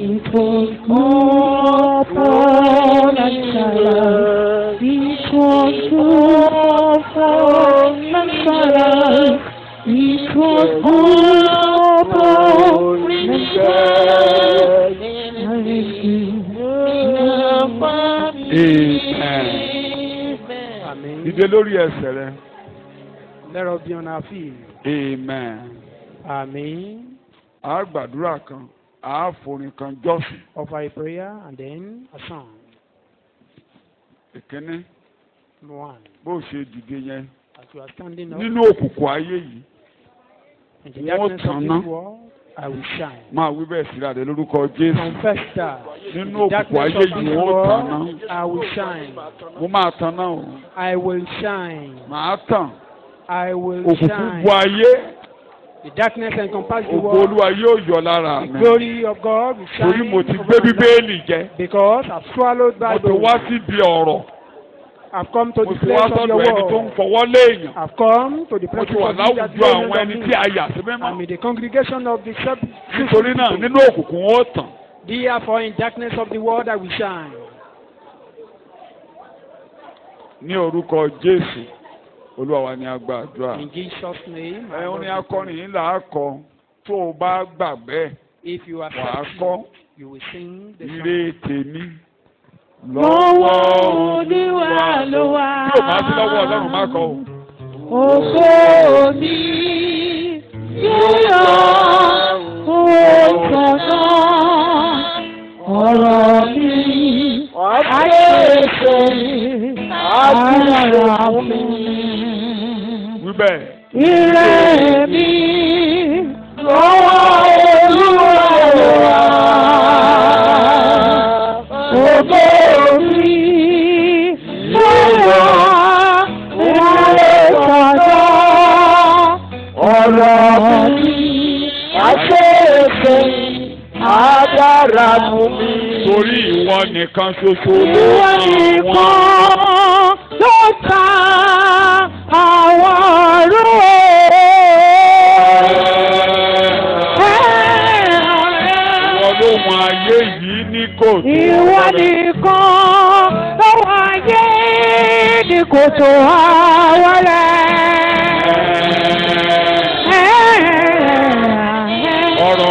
It was good upon a child. It was good upon a child. It was good upon a child. And it's getting up from me. Amen. Dìde lórí ẹsẹ̀ rẹ. Let us be on our feet. Amen. Amen. A gbàdúrà kan, a forin kan jọ́sìn. Offer a prayer and then a song. Ìkíní One. bó ṣe dìde yẹn As you are standing up nínú òkùnkùn ayé yìí in the wọ́n darkness of tanná. this world, I will shine. máa wí bẹ́ẹ̀ síra rẹ lórúkọ Jésù. Confess that. Nínú In the òkùnkùn darkness ayé of yìí this wọ́n tanná. world, I will shine. Mo máa tanná o. I will shine. Màá tàn. I will Òkùnkùn shine. bu ayé. The darkness encompasses the Ògo world. Olúwa yóò yọ lára The mi. glory of God will shine. Torí mo ti over gbé my life. Bíbélì jẹ. Because I've swallowed Mo ti Bible. wá síbi ọ̀rọ̀. I've come to Mo the ti wá place of your sọ́dọ̀ ẹni tó ń word. fọwọ́ léèyàn. I've come to the Mo ti presence wà of you that láwùjọ àwọn ẹni me. tí a yà sí mímọ́. I'm in the congregation of the shepherd. Nítorí náà nínú òkùnkùn ó tàn. Therefore, in darkness of the world I will shine. Ní orúkọ Jésù, Olúwa wa ni a gba àdúrà. In Jesus' name. Ẹ̀hún ni akọrin yìí là á kọ tó o bá gbà bẹ́ẹ̀. If you are Wà á faithful, kọ́ you will sing the song. ire tèmi Lọ́wọ́ Olúwa ló wà. Tí o bá sí lọ́wọ́ Ọlọ́run má kọ o. Ògo mi yóò yọ òtọ̀nà ọ̀rọ̀ mi àyèsè àgbàrá mi. Wíbẹ̀. Ire mi lọ́wọ́ Olúwa ló wà. Ògo mi yóò yọ òtọ̀nà ọ̀rọ̀ mi àṣeyẹsẹ agbára mú mi. Torí ìwọ nìkan ṣoṣo Ìwọ nìkan ló ka àwọn ọ̀rọ̀. Ìwọ ló mọ ayé yìí ní kòtò. Ìwọ nìkan ló wáyé ní kòtò àwọlẹ̀. Ọ̀rọ̀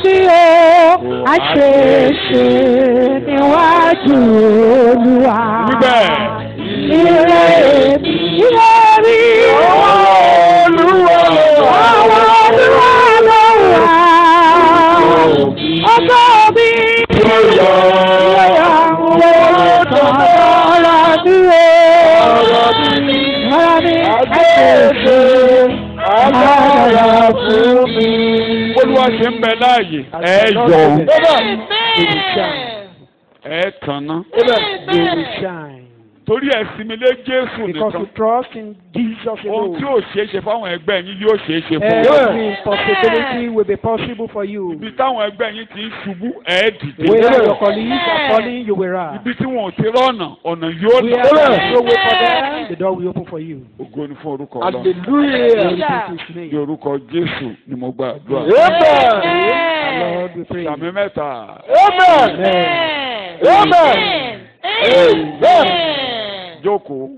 mi o, àṣeṣe níwájú Olúwa. Ire mi, ire mi, Olúwa ló wà. Ọkọ mi yóò Olúwa ṣe ń bẹ láàyè. Ẹ yọ. Ẹ tanná. You will shine. Torí ẹ sinmi lé Jésù Because nìkan. you trust in Jesus Ohun tí alone. ò ṣeé ṣe fáwọn ẹgbẹ́ yín yóò ṣeé ṣe fún Every impossibility will be possible for you. Ibi táwọn ẹgbẹ́ yín ti ń ṣubú ẹ̀ dìde. Where your colleagues are falling, you will rise. Ibi tí wọn ò ti rọ́nà ọ̀nà yóò Where there is no way for them, the door will open for you. Ògo ni fún orúkọ Ọlọ́run. Glory to His Ní name. orúkọ Jésù ni mo gba àdúrà. Lord, we pray. Sàmì mẹ́ta. Amen. Amen. Jókòó.